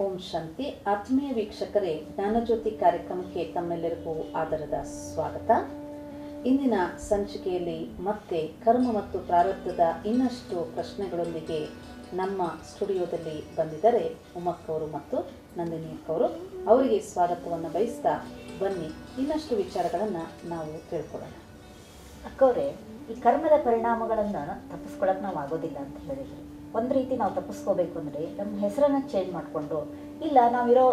ಓಂ ಶಾಂತಿ. ಆತ್ಮೀಯ ವೀಕ್ಷಕರೇ, ಜ್ಞಾನಜ್ಯೋತಿ ಕಾರ್ಯಕ್ರಮಕ್ಕೆ ತಮ್ಮೆಲ್ಲರಿಗೂ ಆದರದ ಸ್ವಾಗತ. ಇಂದಿನ ಸಂಚಿಕೆಯಲ್ಲಿ ಮತ್ತೆ ಕರ್ಮ ಮತ್ತು ಪ್ರಾರಬ್ಧದ ಇನ್ನಷ್ಟು ಪ್ರಶ್ನೆಗಳೊಂದಿಗೆ ನಮ್ಮ ಸ್ಟುಡಿಯೋದಲ್ಲಿ ಬಂದಿದ್ದಾರೆ ಉಮಕ್ ಅವರು ಮತ್ತು ನಂದಿನಿ ಅವರು. ಅವರಿಗೆ ಸ್ವಾಗತವನ್ನು ಬಯಸ್ತಾ ಬನ್ನಿ ಇನ್ನಷ್ಟು ವಿಚಾರಗಳನ್ನು ನಾವು ತಿಳ್ಕೊಳ್ಳೋಣ. ಅಕ್ಕವ್ರೆ, ಈ ಕರ್ಮದ ಪರಿಣಾಮಗಳನ್ನು ತಪ್ಪಿಸ್ಕೊಳ್ಳೋಕೆ ನಾವು ಆಗೋದಿಲ್ಲ ಅಂತ ಹೇಳಿದ್ರಿ. ಒಂದು ರೀತಿ ನಾವು ತಪ್ಪಿಸ್ಕೋಬೇಕು ಅಂದರೆ ನಮ್ಮ ಹೆಸರನ್ನು ಚೇಂಜ್ ಮಾಡಿಕೊಂಡು, ಇಲ್ಲ ನಾವಿರೋ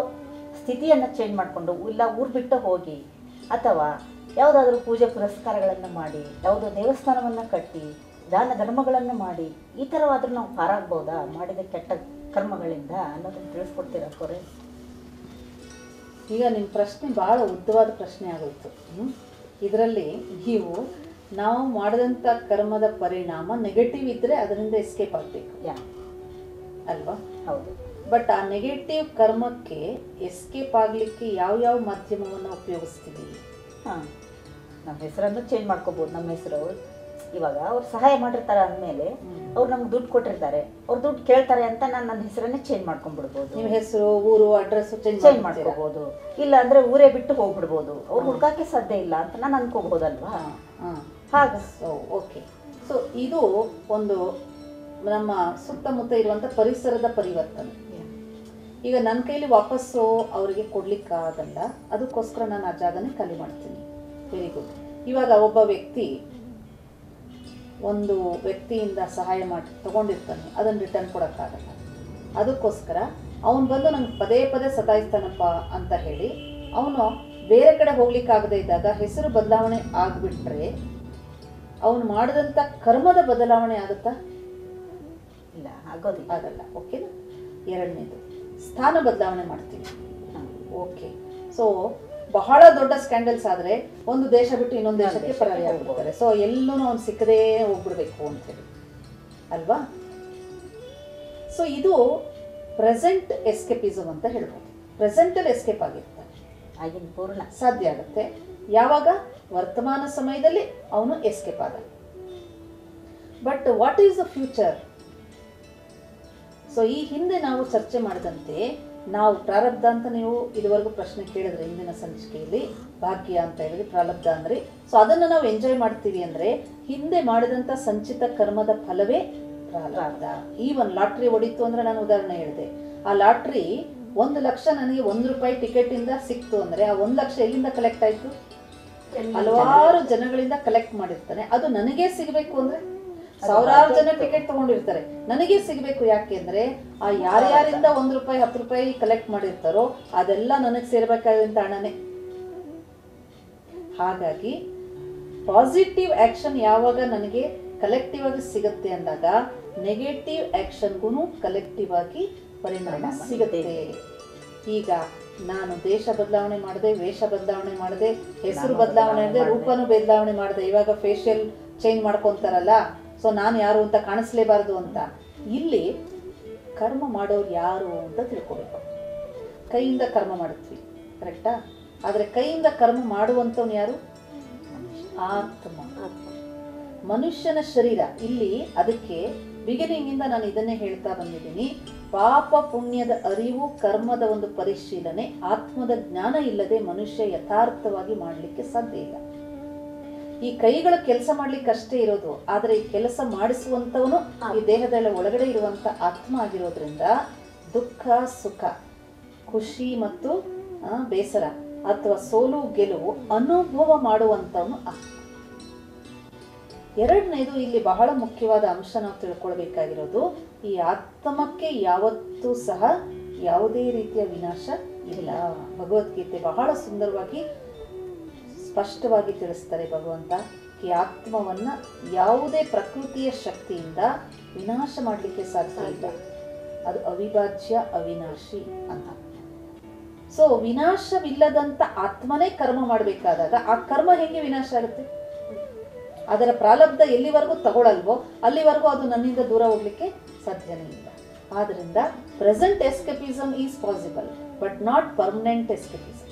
ಸ್ಥಿತಿಯನ್ನು ಚೇಂಜ್ ಮಾಡಿಕೊಂಡು, ಇಲ್ಲ ಊರು ಬಿಟ್ಟು ಹೋಗಿ, ಅಥವಾ ಯಾವುದಾದ್ರೂ ಪೂಜೆ ಪುರಸ್ಕಾರಗಳನ್ನು ಮಾಡಿ, ಯಾವುದೋ ದೇವಸ್ಥಾನವನ್ನು ಕಟ್ಟಿ, ದಾನ ಧರ್ಮಗಳನ್ನು ಮಾಡಿ, ಈ ಥರವಾದರೂ ನಾವು ಪಾರಾಗ್ಬೋದಾ ಮಾಡಿದ ಕೆಟ್ಟ ಕರ್ಮಗಳಿಂದ ಅನ್ನೋದನ್ನು ತಿಳಿಸ್ಕೊಡ್ತೀರ ಅಕ್ಕವ್ರೆ? ಈಗ ನಿಮ್ಮ ಪ್ರಶ್ನೆ ಭಾಳ ಉದ್ದವಾದ ಪ್ರಶ್ನೆ ಆಗೋಯ್ತು. ಇದರಲ್ಲಿ ನೀವು ನಾವು ಮಾಡಿದಂಥ ಕರ್ಮದ ಪರಿಣಾಮ ನೆಗೆಟಿವ್ ಇದ್ದರೆ ಅದರಿಂದ ಎಸ್ಕೇಪ್ ಆಗಬೇಕು ಅಲ್ವಾ? ಹೌದು. ಬಟ್ ಆ ನೆಗೆಟಿವ್ ಕರ್ಮಕ್ಕೆ ಎಸ್ಕೇಪ್ ಆಗಲಿಕ್ಕೆ ಯಾವ್ಯಾವ ಮಾಧ್ಯಮವನ್ನು ಉಪಯೋಗಿಸ್ತೀವಿ? ನಮ್ಮ ಹೆಸರನ್ನು ಚೇಂಜ್ ಮಾಡ್ಕೋಬೋದು. ನಮ್ಮ ಹೆಸರು ಇವಾಗ ಅವ್ರು ಸಹಾಯ ಮಾಡಿರ್ತಾರೆ ಅಂದಮೇಲೆ ಅವ್ರು ನಮ್ಗೆ ದುಡ್ಡು ಕೊಟ್ಟಿರ್ತಾರೆ, ಅವ್ರು ದುಡ್ಡು ಕೇಳ್ತಾರೆ ಅಂತ ನಾನು ನನ್ನ ಹೆಸರನ್ನೇ ಚೇಂಜ್ ಮಾಡ್ಕೊಂಡ್ಬಿಡ್ಬೋದು. ನಿಮ್ಮ ಹೆಸರು, ಊರು, ಅಡ್ರೆಸ್ ಚೇಂಜ್ ಮಾಡ್ಕೋಬಹುದು. ಇಲ್ಲ ಅಂದ್ರೆ ಊರೇ ಬಿಟ್ಟು ಹೋಗ್ಬಿಡ್ಬೋದು. ಅವ್ರು ಹುಡ್ಕಕ್ಕೆ ಸಾಧ್ಯ ಇಲ್ಲ ಅಂತ ನಾನು ಅನ್ಕೋಬಹುದಲ್ವಾ? ಹಾಗೆ. ಓಕೆ. ಸೊ ಇದು ಒಂದು ನಮ್ಮ ಸುತ್ತಮುತ್ತ ಇರುವಂಥ ಪರಿಸರದ ಪರಿವರ್ತನೆ. ಈಗ ನನ್ನ ಕೈಲಿ ವಾಪಸ್ಸು ಅವರಿಗೆ ಕೊಡ್ಲಿಕ್ಕಾಗಲ್ಲ, ಅದಕ್ಕೋಸ್ಕರ ನಾನು ಆ ಜಾಗನೇ ಖಾಲಿ ಮಾಡ್ತೀನಿ. Very good. ಇವಾಗ ಒಬ್ಬ ವ್ಯಕ್ತಿ ಒಂದು ವ್ಯಕ್ತಿಯಿಂದ ಸಹಾಯ ಮಾಡಿ ತಗೊಂಡಿರ್ತಾನೆ, ಅದನ್ನು ರಿಟರ್ನ್ ಕೊಡೋಕ್ಕಾಗಲ್ಲ. ಅದಕ್ಕೋಸ್ಕರ ಅವನು ಬಂದು ನಂಗೆ ಪದೇ ಪದೇ ಸತಾಯಿಸ್ತಾನಪ್ಪ ಅಂತ ಹೇಳಿ ಅವನು ಬೇರೆ ಕಡೆ ಹೋಗ್ಲಿಕ್ಕಾಗದೇ ಇದ್ದಾಗ ಹೆಸರು ಬದಲಾವಣೆ ಆಗಿಬಿಟ್ರೆ ಅವನು ಮಾಡಿದಂಥ ಕರ್ಮದ ಬದಲಾವಣೆ ಆಗುತ್ತಾ? ಇಲ್ಲ, ಆಗೋದಿಲ್ಲ. ಆಗಲ್ಲ. ಓಕೆನಾ? ಎರಡನೇದು, ಸ್ಥಾನ ಬದಲಾವಣೆ ಮಾಡ್ತೀವಿ. ಓಕೆ. ಸೊ ಬಹಳ ದೊಡ್ಡ ಸ್ಕ್ಯಾಂಡಲ್ಸ್ ಆದರೆ ಒಂದು ದೇಶ ಬಿಟ್ಟು ಇನ್ನೊಂದು ದೇಶಕ್ಕೆ ಪರಾರಿ ಆಗ್ಬಿಡ್ತಾರೆ. ಸೊ ಎಲ್ಲೂ ಅವ್ನು ಸಿಕ್ಕದೇ ಹೋಗ್ಬಿಡ್ಬೇಕು ಅಂತೇಳಿ ಅಲ್ವಾ? ಸೊ ಇದು ಪ್ರೆಸೆಂಟ್ ಎಸ್ಕೇಪಿಸಮ್ ಅಂತ ಹೇಳ್ಬೋದು. ಪ್ರೆಸೆಂಟಲ್ಲಿ ಎಸ್ಕೇಪ್ ಆಗಿರ್ತಾನೆ, ಆಗಿನ ಪೂರ್ಣ ಸಾಧ್ಯ ಆಗುತ್ತೆ. ಯಾವಾಗ? ವರ್ತಮಾನ ಸಮಯದಲ್ಲಿ ಅವನು ಎಸ್ಕೇಪ್ ಆದ. But what is the future? So ಈ ಹಿಂದೆ ನಾವು ಚರ್ಚೆ ಮಾಡಿದಂತೆ ನಾವು ಪ್ರಾರಬ್ಧ ಅಂತ ನೀವು ಇದುವರೆಗೂ ಪ್ರಶ್ನೆ ಕೇಳಿದ್ರೆ ಹಿಂದಿನ ಸಂಚಿಕೆಯಲ್ಲಿ, ಭಾಗ್ಯ ಅಂತ ಹೇಳಿದ್ರೆ ಪ್ರಾರಬ್ಧ ಅಂದ್ರೆ, ಸೊ ಅದನ್ನು ನಾವು ಎಂಜಾಯ್ ಮಾಡ್ತೀವಿ ಅಂದ್ರೆ ಹಿಂದೆ ಮಾಡಿದಂಥ ಸಂಚಿತ ಕರ್ಮದ ಫಲವೇ ಪ್ರಾರಬ್ಧ. ಈವನ್ ಲಾಟ್ರಿ ಹೊಡಿತು ಅಂದ್ರೆ ನಾನು ಉದಾಹರಣೆ ಹೇಳಿದೆ, ಆ ಲಾಟ್ರಿ 1 ಲಕ್ಷ ನನಗೆ ₹1 ಟಿಕೆಟಿಂದ ಸಿಕ್ತು ಅಂದರೆ ಆ 1 ಲಕ್ಷ ಎಲ್ಲಿಂದ ಕಲೆಕ್ಟ್ ಆಯಿತು? ಹಲವಾರು ಜನಗಳಿಂದ ಕಲೆಕ್ಟ್ ಮಾಡಿರ್ತಾನೆ. ಅದು ನನಗೇ ಸಿಗಬೇಕು ಅಂದ್ರೆ ಸಾವಿರಾರು ಜನ ಟಿಕೆಟ್ ತಗೊಂಡಿರ್ತಾರೆ, ನನಗೆ ಸಿಗಬೇಕು. ಯಾಕೆ ಅಂದ್ರೆ ಆ ಯಾರ್ಯಾರಿಂದ ₹1 ₹10 ಕಲೆಕ್ಟ್ ಮಾಡಿರ್ತಾರೋ ಅದೆಲ್ಲ ನನಗೆ ಸೇರ್ಬೇಕಾದಂತ ಹಣನೇ. ಹಾಗಾಗಿ ಪಾಸಿಟಿವ್ ಆಕ್ಷನ್ ಯಾವಾಗ ನನಗೆ ಕಲೆಕ್ಟಿವ್ ಆಗಿ ಸಿಗುತ್ತೆ ಅಂದಾಗ ನೆಗೆಟಿವ್ ಆಕ್ಷನ್ಗೂ ಕಲೆಕ್ಟಿವ್ ಆಗಿ ಪರಿಣಾಮ ಸಿಗುತ್ತೆ. ಈಗ ನಾನು ದೇಶ ಬದಲಾವಣೆ ಮಾಡಿದೆ, ವೇಷ ಬದಲಾವಣೆ ಮಾಡಿದೆ, ಹೆಸರು ಬದಲಾವಣೆ ಮಾಡಿದೆ, ರೂಪನೂ ಬದಲಾವಣೆ ಮಾಡಿದೆ. ಇವಾಗ ಫೇಶಿಯಲ್ ಚೇಂಜ್ ಮಾಡ್ಕೊತಾರಲ್ಲ, ಸೊ ನಾನು ಯಾರು ಅಂತ ಕಾಣಿಸ್ಲೇಬಾರ್ದು ಅಂತ. ಇಲ್ಲಿ ಕರ್ಮ ಮಾಡೋರು ಯಾರು ಅಂತ ತಿಳ್ಕೊಬೇಕು. ಕೈಯಿಂದ ಕರ್ಮ ಮಾಡುತ್ತೀವಿ, ಕರೆಕ್ಟಾ? ಆದರೆ ಕೈಯಿಂದ ಕರ್ಮ ಮಾಡುವಂಥವ್ನು ಯಾರು? ಆತ್ಮ, ಮನುಷ್ಯನ ಶರೀರ. ಇಲ್ಲಿ ಅದಕ್ಕೆ ಬಿಗಿನಿಂಗಿಂದ ನಾನು ಇದನ್ನೇ ಹೇಳ್ತಾ ಬಂದಿದ್ದೀನಿ. ಪಾಪ ಪುಣ್ಯದ ಅರಿವು, ಕರ್ಮದ ಒಂದು ಪರಿಶೀಲನೆ, ಆತ್ಮದ ಜ್ಞಾನ ಇಲ್ಲದೆ ಮನುಷ್ಯ ಯಥಾರ್ಥವಾಗಿ ಮಾಡಲಿಕ್ಕೆ ಸಾಧ್ಯ ಇಲ್ಲ. ಈ ಕೈಗಳು ಕೆಲಸ ಮಾಡ್ಲಿಕ್ಕೆ ಅಷ್ಟೇ ಇರೋದು, ಆದರೆ ಈ ಕೆಲಸ ಮಾಡಿಸುವಂಥವನು ಈ ದೇಹದ ಒಳಗಡೆ ಇರುವಂಥ ಆತ್ಮ ಆಗಿರೋದ್ರಿಂದ ದುಃಖ ಸುಖ, ಖುಷಿ ಮತ್ತು ಬೇಸರ ಅಥವಾ ಸೋಲು ಗೆಲುವು ಅನುಭವ ಮಾಡುವಂಥವನು ಆತ್ಮ. ಎರಡನೇದು, ಇಲ್ಲಿ ಬಹಳ ಮುಖ್ಯವಾದ ಅಂಶ ನಾವು ತಿಳ್ಕೊಳ್ಬೇಕಾಗಿರೋದು, ಈ ಆತ್ಮಕ್ಕೆ ಯಾವತ್ತೂ ಸಹ ಯಾವುದೇ ರೀತಿಯ ವಿನಾಶ ಇಲ್ಲ. ಭಗವದ್ಗೀತೆ ಬಹಳ ಸುಂದರವಾಗಿ ಸ್ಪಷ್ಟವಾಗಿ ತಿಳಿಸ್ತಾರೆ ಭಗವಂತ. ಈ ಆತ್ಮವನ್ನ ಯಾವುದೇ ಪ್ರಕೃತಿಯ ಶಕ್ತಿಯಿಂದ ವಿನಾಶ ಮಾಡಲಿಕ್ಕೆ ಸಾಧ್ಯ ಇಲ್ಲ, ಅದು ಅವಿಭಾಜ್ಯ ಅವಿನಾಶಿ ಅಂತ. ಸೊ ವಿನಾಶವಿಲ್ಲದಂತ ಆತ್ಮನೇ ಕರ್ಮ ಮಾಡಬೇಕಾದಾಗ ಆ ಕರ್ಮ ಹೆಂಗೆ ವಿನಾಶ ಆಗುತ್ತೆ? ಅದರ ಪ್ರಾರಬ್ಧ ಎಲ್ಲಿವರೆಗೂ ತಗೊಳ್ಳಲ್ವೋ ಅಲ್ಲಿವರೆಗೂ ಅದು ನನ್ನಿಂದ ದೂರ ಹೋಗ್ಲಿಕ್ಕೆ ಸಾಧ್ಯನೇ ಇಲ್ಲ. ಆದ್ರಿಂದ present escapism is possible but not permanent escapism.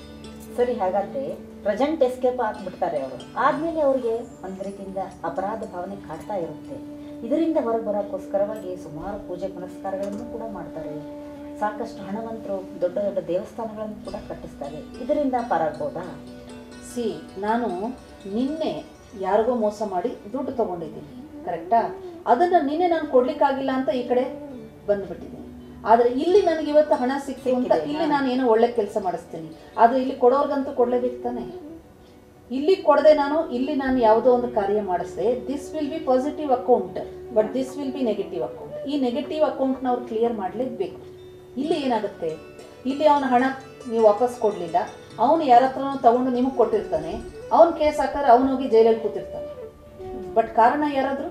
ಸರಿ, ಹಾಗಾದ್ರೆ ಪ್ರೆಸೆಂಟ್ ಎಸ್ಕೇಪ್ ಆಗ್ಬಿಡ್ತಾರೆ ಅವರು. ಆದ್ಮೇಲೆ ಅವ್ರಿಗೆ ಒಂದು ರೀತಿಯಿಂದ ಅಪರಾಧ ಭಾವನೆ ಕಾಡ್ತಾ ಇರುತ್ತೆ. ಇದರಿಂದ ಹೊರಗೆ ಬರೋಕ್ಕೋಸ್ಕರವಾಗಿ ಸುಮಾರು ಪೂಜೆ ಪುನಸ್ಕಾರಗಳನ್ನು ಕೂಡ ಮಾಡ್ತಾರೆ. ಸಾಕಷ್ಟು ಹಣವಂತರು ದೊಡ್ಡ ದೊಡ್ಡ ದೇವಸ್ಥಾನಗಳನ್ನು ಕೂಡ ಕಟ್ಟಿಸ್ತಾರೆ. ಇದರಿಂದ ಪಾರಾಗ್ಬೋದಾ? ಸಿ, ನಾನು ನಿನ್ನೆ ಯಾರಿಗೋ ಮೋಸ ಮಾಡಿ ದುಡ್ಡು ತಗೊಂಡಿದ್ದೀನಿ, ಕರೆಕ್ಟಾ? ಅದನ್ನು ನಿನ್ನೆ ನಾನು ಕೊಡ್ಲಿಕ್ಕಾಗಿಲ್ಲ ಅಂತ ಈ ಕಡೆ ಬಂದ್ಬಿಟ್ಟಿದ್ದೀನಿ. ಆದರೆ ಇಲ್ಲಿ ನನಗೆ ಇವತ್ತು ಹಣ ಸಿಕ್ತು ಅಂತ ಇಲ್ಲಿ ನಾನು ಏನೋ ಒಳ್ಳೆ ಕೆಲಸ ಮಾಡಿಸ್ತೀನಿ. ಆದರೆ ಇಲ್ಲಿ ಕೊಡೋರ್ಗಂತೂ ಕೊಡಲೇಬೇಕು ತಾನೆ. ಇಲ್ಲಿ ಕೊಡದೆ ಇಲ್ಲಿ ನಾನು ಯಾವುದೋ ಒಂದು ಕಾರ್ಯ ಮಾಡಿಸಿದೆ, this will be positive account, but this will be negative account. ಈ ನೆಗೆಟಿವ್ ಅಕೌಂಟ್ನ ಅವ್ರು ಕ್ಲಿಯರ್ ಮಾಡಲೇಬೇಕು. ಇಲ್ಲಿ ಏನಾಗುತ್ತೆ, ಇಲ್ಲಿ ಅವನ ಹಣ ನೀವು ವಾಪಸ್ ಕೊಡಲಿಲ್ಲ, ಅವನು ಯಾರ ಹತ್ರನೂ ತಗೊಂಡು ನಿಮಗೆ ಕೊಟ್ಟಿರ್ತಾನೆ, ಅವನ ಕೇಸ್ ಹಾಕಿದ್ರೆ ಅವನೋಗಿ ಜೈಲಲ್ಲಿ ಕೂತಿರ್ತಾನೆ. ಬಟ್ ಕಾರಣ ಯಾರಾದರೂ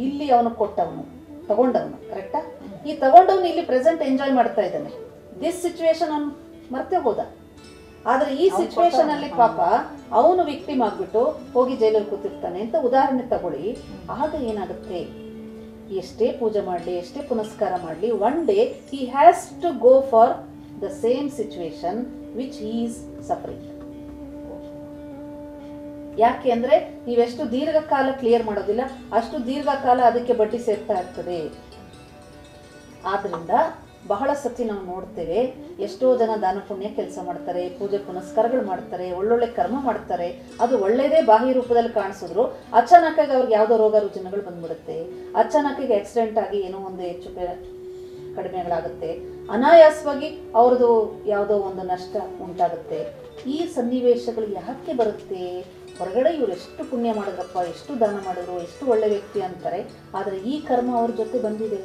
ಇಲ್ಲಿ ಅವನು ಕೊಟ್ಟವನು, ತಗೊಂಡವನು, ಕರೆಕ್ಟಾ? ಈ ತಗೊಂಡವನು ಇಲ್ಲಿ ಪ್ರೆಸೆಂಟ್ ಎಂಜಾಯ್ ಮಾಡ್ತಾ ಇದ್ದಾನೆ. ದಿಸ್ ಸಿಚುವೇಶನ್ ಅವನು ಮರ್ತೇ ಹೋದ. ಆದರೆ ಈ ಸಿಚುವೇಶನ್ ಅಲ್ಲಿ ಪಾಪ ಅವನು ವಿಕ್ಟಿಮ್ ಆಗ್ಬಿಟ್ಟು ಹೋಗಿ ಜೈಲಲ್ಲಿ ಕೂತಿರ್ತಾನೆ ಅಂತ ಉದಾಹರಣೆ ತಗೊಳ್ಳಿ. ಆಗ ಏನಾಗುತ್ತೆ, ಎಷ್ಟೇ ಪೂಜೆ ಮಾಡಲಿ, ಎಷ್ಟೇ ಪುನಸ್ಕಾರ ಮಾಡಲಿ, one day he has to go for the same situation which he is suffering. ಯಾಕೆ ಅಂದ್ರೆ ನೀವೆಷ್ಟು ದೀರ್ಘಕಾಲ ಕ್ಲಿಯರ್ ಮಾಡೋದಿಲ್ಲ, ಅಷ್ಟು ದೀರ್ಘಕಾಲ ಅದಕ್ಕೆ ಬಡ್ಡಿ ಸೇರ್ತಾ ಇರ್ತದೆ. ಆದ್ರಿಂದ ಬಹಳ ಸತಿ ನಾವು ನೋಡ್ತೇವೆ, ಎಷ್ಟೋ ಜನ ದಾನ ಪುಣ್ಯ ಕೆಲಸ ಮಾಡ್ತಾರೆ, ಪೂಜೆ ಪುನಸ್ಕಾರಗಳು ಮಾಡ್ತಾರೆ, ಒಳ್ಳೊಳ್ಳೆ ಕರ್ಮ ಮಾಡ್ತಾರೆ, ಅದು ಒಳ್ಳೇದೇ ಬಾಹ್ಯ ರೂಪದಲ್ಲಿ ಕಾಣಿಸಿದ್ರು ಅಚಾನಕ್ಕಾಗಿ ಅವ್ರಿಗೆ ಯಾವುದೋ ರೋಗ ರುಜಿನಗಳು ಬಂದ್ಬಿಡುತ್ತೆ, ಅಚಾನಕ್ಕಾಗಿ ಆಕ್ಸಿಡೆಂಟ್ ಆಗಿ ಏನೋ ಒಂದು ಹೆಚ್ಚು ಕಡಿಮೆಗಳಾಗುತ್ತೆ, ಅನಾಯಾಸವಾಗಿ ಅವ್ರದ್ದು ಯಾವುದೋ ಒಂದು ನಷ್ಟ ಉಂಟಾಗುತ್ತೆ. ಈ ಸನ್ನಿವೇಶಗಳು ಯಾಕೆ ಬರುತ್ತೆ? ಹೊರಗಡೆ ಇವ್ರು ಎಷ್ಟು ಪುಣ್ಯ ಮಾಡಿದ್ರಪ್ಪ, ಎಷ್ಟು ದಾನ ಮಾಡಿದ್ರು, ಎಷ್ಟು ಒಳ್ಳೆ ವ್ಯಕ್ತಿ ಅಂತಾರೆ, ಆದರೆ ಈ ಕರ್ಮ ಅವ್ರ ಜೊತೆ ಬಂದಿದೆ.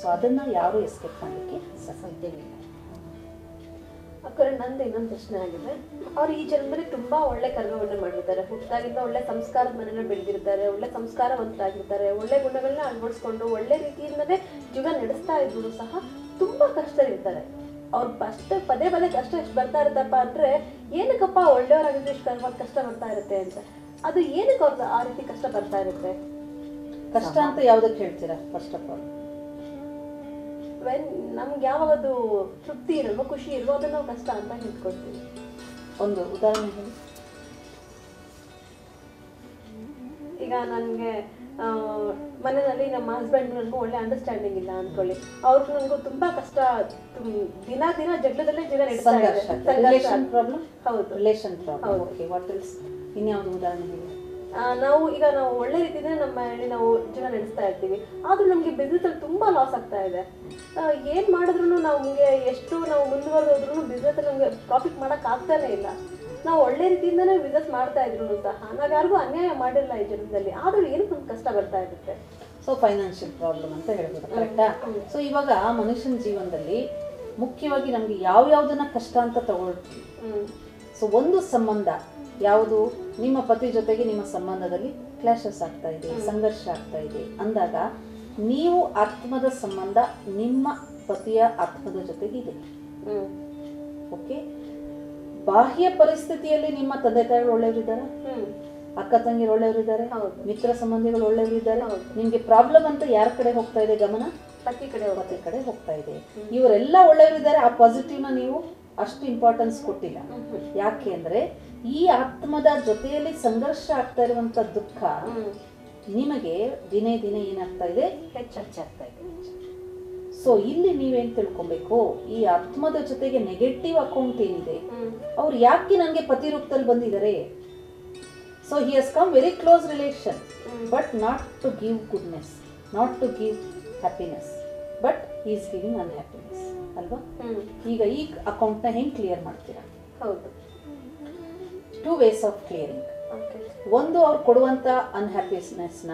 ಸೊ ಅದನ್ನು ಯಾರು ಎಸ್ಕೇಪ್ ಮಾಡಲಿಕ್ಕೆ ಸಾಧ್ಯವಿಲ್ಲ. ಅಕ್ಕರೆ ನಂದು ಇನ್ನೊಂದು ಪ್ರಶ್ನೆ ಆಗಿದೆ. ಅವ್ರು ಈ ಜನ್ಮದಲ್ಲಿ ತುಂಬಾ ಒಳ್ಳೆ ಕರ್ಮವನ್ನು ಮಾಡಿರ್ತಾರೆ, ಹುಟ್ಟಾಗಿಂದ ಒಳ್ಳೆ ಸಂಸ್ಕಾರದ ಮನೆಯಲ್ಲಿ ಬೆಳೆದಿರ್ತಾರೆ, ಒಳ್ಳೆ ಸಂಸ್ಕಾರವಂತರಾಗಿರ್ತಾರೆ, ಒಳ್ಳೆ ಗುಣಗಳನ್ನ ಅಳವಡಿಸ್ಕೊಂಡು ಒಳ್ಳೆ ರೀತಿಯಿಂದಲೇ ಜೀವನ ನಡೆಸ್ತಾ ಇದ್ರು ಸಹ ತುಂಬಾ ಕಷ್ಟರಿರ್ತಾರೆ. ಅವ್ರು ಪದೇ ಪದೇ ಕಷ್ಟ ಎಷ್ಟು ಬರ್ತಾ ಇರುತ್ತಪ್ಪ ಅಂದ್ರೆ, ಏನಕ್ಕಪ್ಪ ಒಳ್ಳೆಯವರಾಗಿದ್ರೆ ಇಷ್ಟು ಕಷ್ಟ ಬರ್ತಾ ಇರುತ್ತೆ ಅಂತ. ಅದು ಏನಕ್ಕೆ ಅವ್ರದ್ದು ಆ ರೀತಿ ಕಷ್ಟ ಬರ್ತಾ ಇರುತ್ತೆ? ಕಷ್ಟ ಅಂತ ಯಾವುದಕ್ಕೆ ಹೇಳ್ತೀರಾ? ಫಸ್ಟ್ ಆಫ್ ಆಲ್ ನಮ್ಗೆ ಯಾವಾಗದು ತೃಪ್ತಿ ಇರಲ್ವೋ, ಖುಷಿ ಇಲ್ವೋ, ಅದನ್ನ ನಾವು ಕಷ್ಟ ಅಂತ ಹೇಳ್ಕೊಡ್ತೀವಿ. ಒಂದು ಉದಾಹರಣೆ ಹೇಳಿ. ಈಗ ನನಗೆ ಮನೆಯಲ್ಲಿ ನಮ್ಮ ಹಸ್ಬೆಂಡ್ ನನಗೂ ಒಳ್ಳೆ ಅಂಡರ್ಸ್ಟ್ಯಾಂಡಿಂಗ್ ಇಲ್ಲ ಅನ್ಕೊಳ್ಳಿ, ಅವ್ರಿಗೂ ನನಗೂ ತುಂಬಾ ಕಷ್ಟ, ದಿನ ದಿನ ಜಗಳದಲ್ಲೇ ಜೀವನ ನಡೆಸ್ತಾ ಇದೆ. Relation problem. ಹೌದು, relation problem. Okay, what else? ಇನ್ಯಾವುದು ಉದಾಹರಣೆ ಹೇಳಿ. ನಾವು ಒಳ್ಳೆ ರೀತಿಯಿಂದ ನಮ್ಮ ಮನೆಯಲ್ಲಿ ನಾವು ಜೀವನ ನಡೆಸ್ತಾ ಇರ್ತೀವಿ, ಆದ್ರೂ ನಮ್ಗೆ ಬಿಸ್ನೆಸ್ ಅಲ್ಲಿ ತುಂಬಾ ಲಾಸ್ ಆಗ್ತಾ ಇದೆ. ಏನ್ ಮಾಡಿದ್ರು ನಮ್ಗೆ ಎಷ್ಟು ನಾವು ಮುಂದುವರೆದ್ರು ಬಿಸ್ನೆಸ್ ಅಲ್ಲಿ ನಮ್ಗೆ ಪ್ರಾಫಿಟ್ ಮಾಡಕ್ ಆಗ್ತಾನೆ ಇಲ್ಲ. ನಾವು ಒಳ್ಳೆ ರೀತಿಯಿಂದನೇ ಬಿಸ್ನೆಸ್ ಮಾಡ್ತಾ ಇದ್ರು ಸಹ ನಾವ್ ಯಾರಿಗೂ ಅನ್ಯಾಯ ಮಾಡಿಲ್ಲ ಈ ಜೀವನದಲ್ಲಿ, ಆದ್ರೂ ಏನಕ್ಕೆ ನಮ್ಗೆ ಕಷ್ಟ ಬರ್ತಾ ಇರುತ್ತೆ? ಸೊ ಫೈನಾನ್ಷಿಯಲ್ ಪ್ರಾಬ್ಲಮ್ ಅಂತ ಹೇಳ್ಬೋದು, ಕರೆಕ್ಟಾ? ಸೊ ಇವಾಗ ಮನುಷ್ಯನ ಜೀವನದಲ್ಲಿ ಮುಖ್ಯವಾಗಿ ನಮ್ಗೆ ಯಾವ್ಯಾವ್ದನ್ನ ಕಷ್ಟ ಅಂತ ತಗೊಳ್ತೀವಿ. ಸೊ ಒಂದು ಸಂಬಂಧ ಯಾವುದು, ನಿಮ್ಮ ಪತಿ ಜೊತೆಗೆ ನಿಮ್ಮ ಸಂಬಂಧದಲ್ಲಿ ಕ್ಲಾಶಸ್ ಆಗ್ತಾ ಇದೆ, ಸಂಘರ್ಷ ಆಗ್ತಾ ಇದೆ ಅಂದಾಗ ನೀವು ಆತ್ಮದ ಸಂಬಂಧ ನಿಮ್ಮ ಪತಿಯ ಆತ್ಮದ ಜೊತೆಗೆ ಇದೆ. ಓಕೆ, ಬಾಹ್ಯ ಪರಿಸ್ಥಿತಿಯಲ್ಲಿ ನಿಮ್ಮ ತಂದೆ ತಾಯಿಗಳು ಒಳ್ಳೆಯವರಿದ್ದಾರೆ, ಅಕ್ಕ ತಂಗಿರು ಒಳ್ಳೆಯವರಿದ್ದಾರೆ, ಮಿತ್ರ ಸಂಬಂಧಿಗಳು ಒಳ್ಳೆಯವರಿದ್ದಾರೆ. ನಿಮ್ಗೆ ಪ್ರಾಬ್ಲಮ್ ಅಂತ ಯಾರ ಕಡೆ ಹೋಗ್ತಾ ಇದೆ ಗಮನ? ಪತಿ ಕಡೆ ಹೋಗ್ತಾ ಇದೆ. ಇವರೆಲ್ಲ ಒಳ್ಳೆಯವರಿದ್ದಾರೆ, ಆ ಪಾಸಿಟಿವ್ನ ನೀವು ಅಷ್ಟು ಇಂಪಾರ್ಟೆನ್ಸ್ ಕೊಟ್ಟಿಲ್ಲ. ಯಾಕೆ ಅಂದ್ರೆ ಈ ಆತ್ಮದ ಜೊತೆಯಲ್ಲಿ ಸಂಘರ್ಷ ಆಗ್ತಾ ಇರುವಂತ ದುಃಖ ನಿಮಗೆ ದಿನೇ ದಿನೇ ಏನಾಗ್ತಾ ಇದೆ? ಹೆಚ್ಚಾಗ್ತಾ ಇದೆ. ಸೊ ಇಲ್ಲಿ ನೀವೇನ್ ತಿಳ್ಕೊಬೇಕು, ಈ ಆತ್ಮದ ಜೊತೆಗೆ ನೆಗೆಟಿವ್ ಅಕೌಂಟ್ ಏನಿದೆ, ಅವ್ರು ಯಾಕೆ ನನಗೆ ಪತಿ ರೂಪದಲ್ಲಿ ಬಂದಿದ್ದಾರೆ? So he has come very close relation, but not to give goodness, not to give happiness, but he is giving unhappiness ಅಲ್ವಾ? ಈಗ ಈ ಅಕೌಂಟ್ನ ಹೆಂಗ್ ಕ್ಲಿಯರ್ ಮಾಡ್ತೀರಾ? ಹೌದು, 2 ways ಆಫ್ ಕ್ಲಿಯರಿಂಗ್. ಒಂದು, ಅವ್ರು ಕೊಡುವಂತ ಅನ್ಹ್ಯಾಪಿನೆಸ್ನ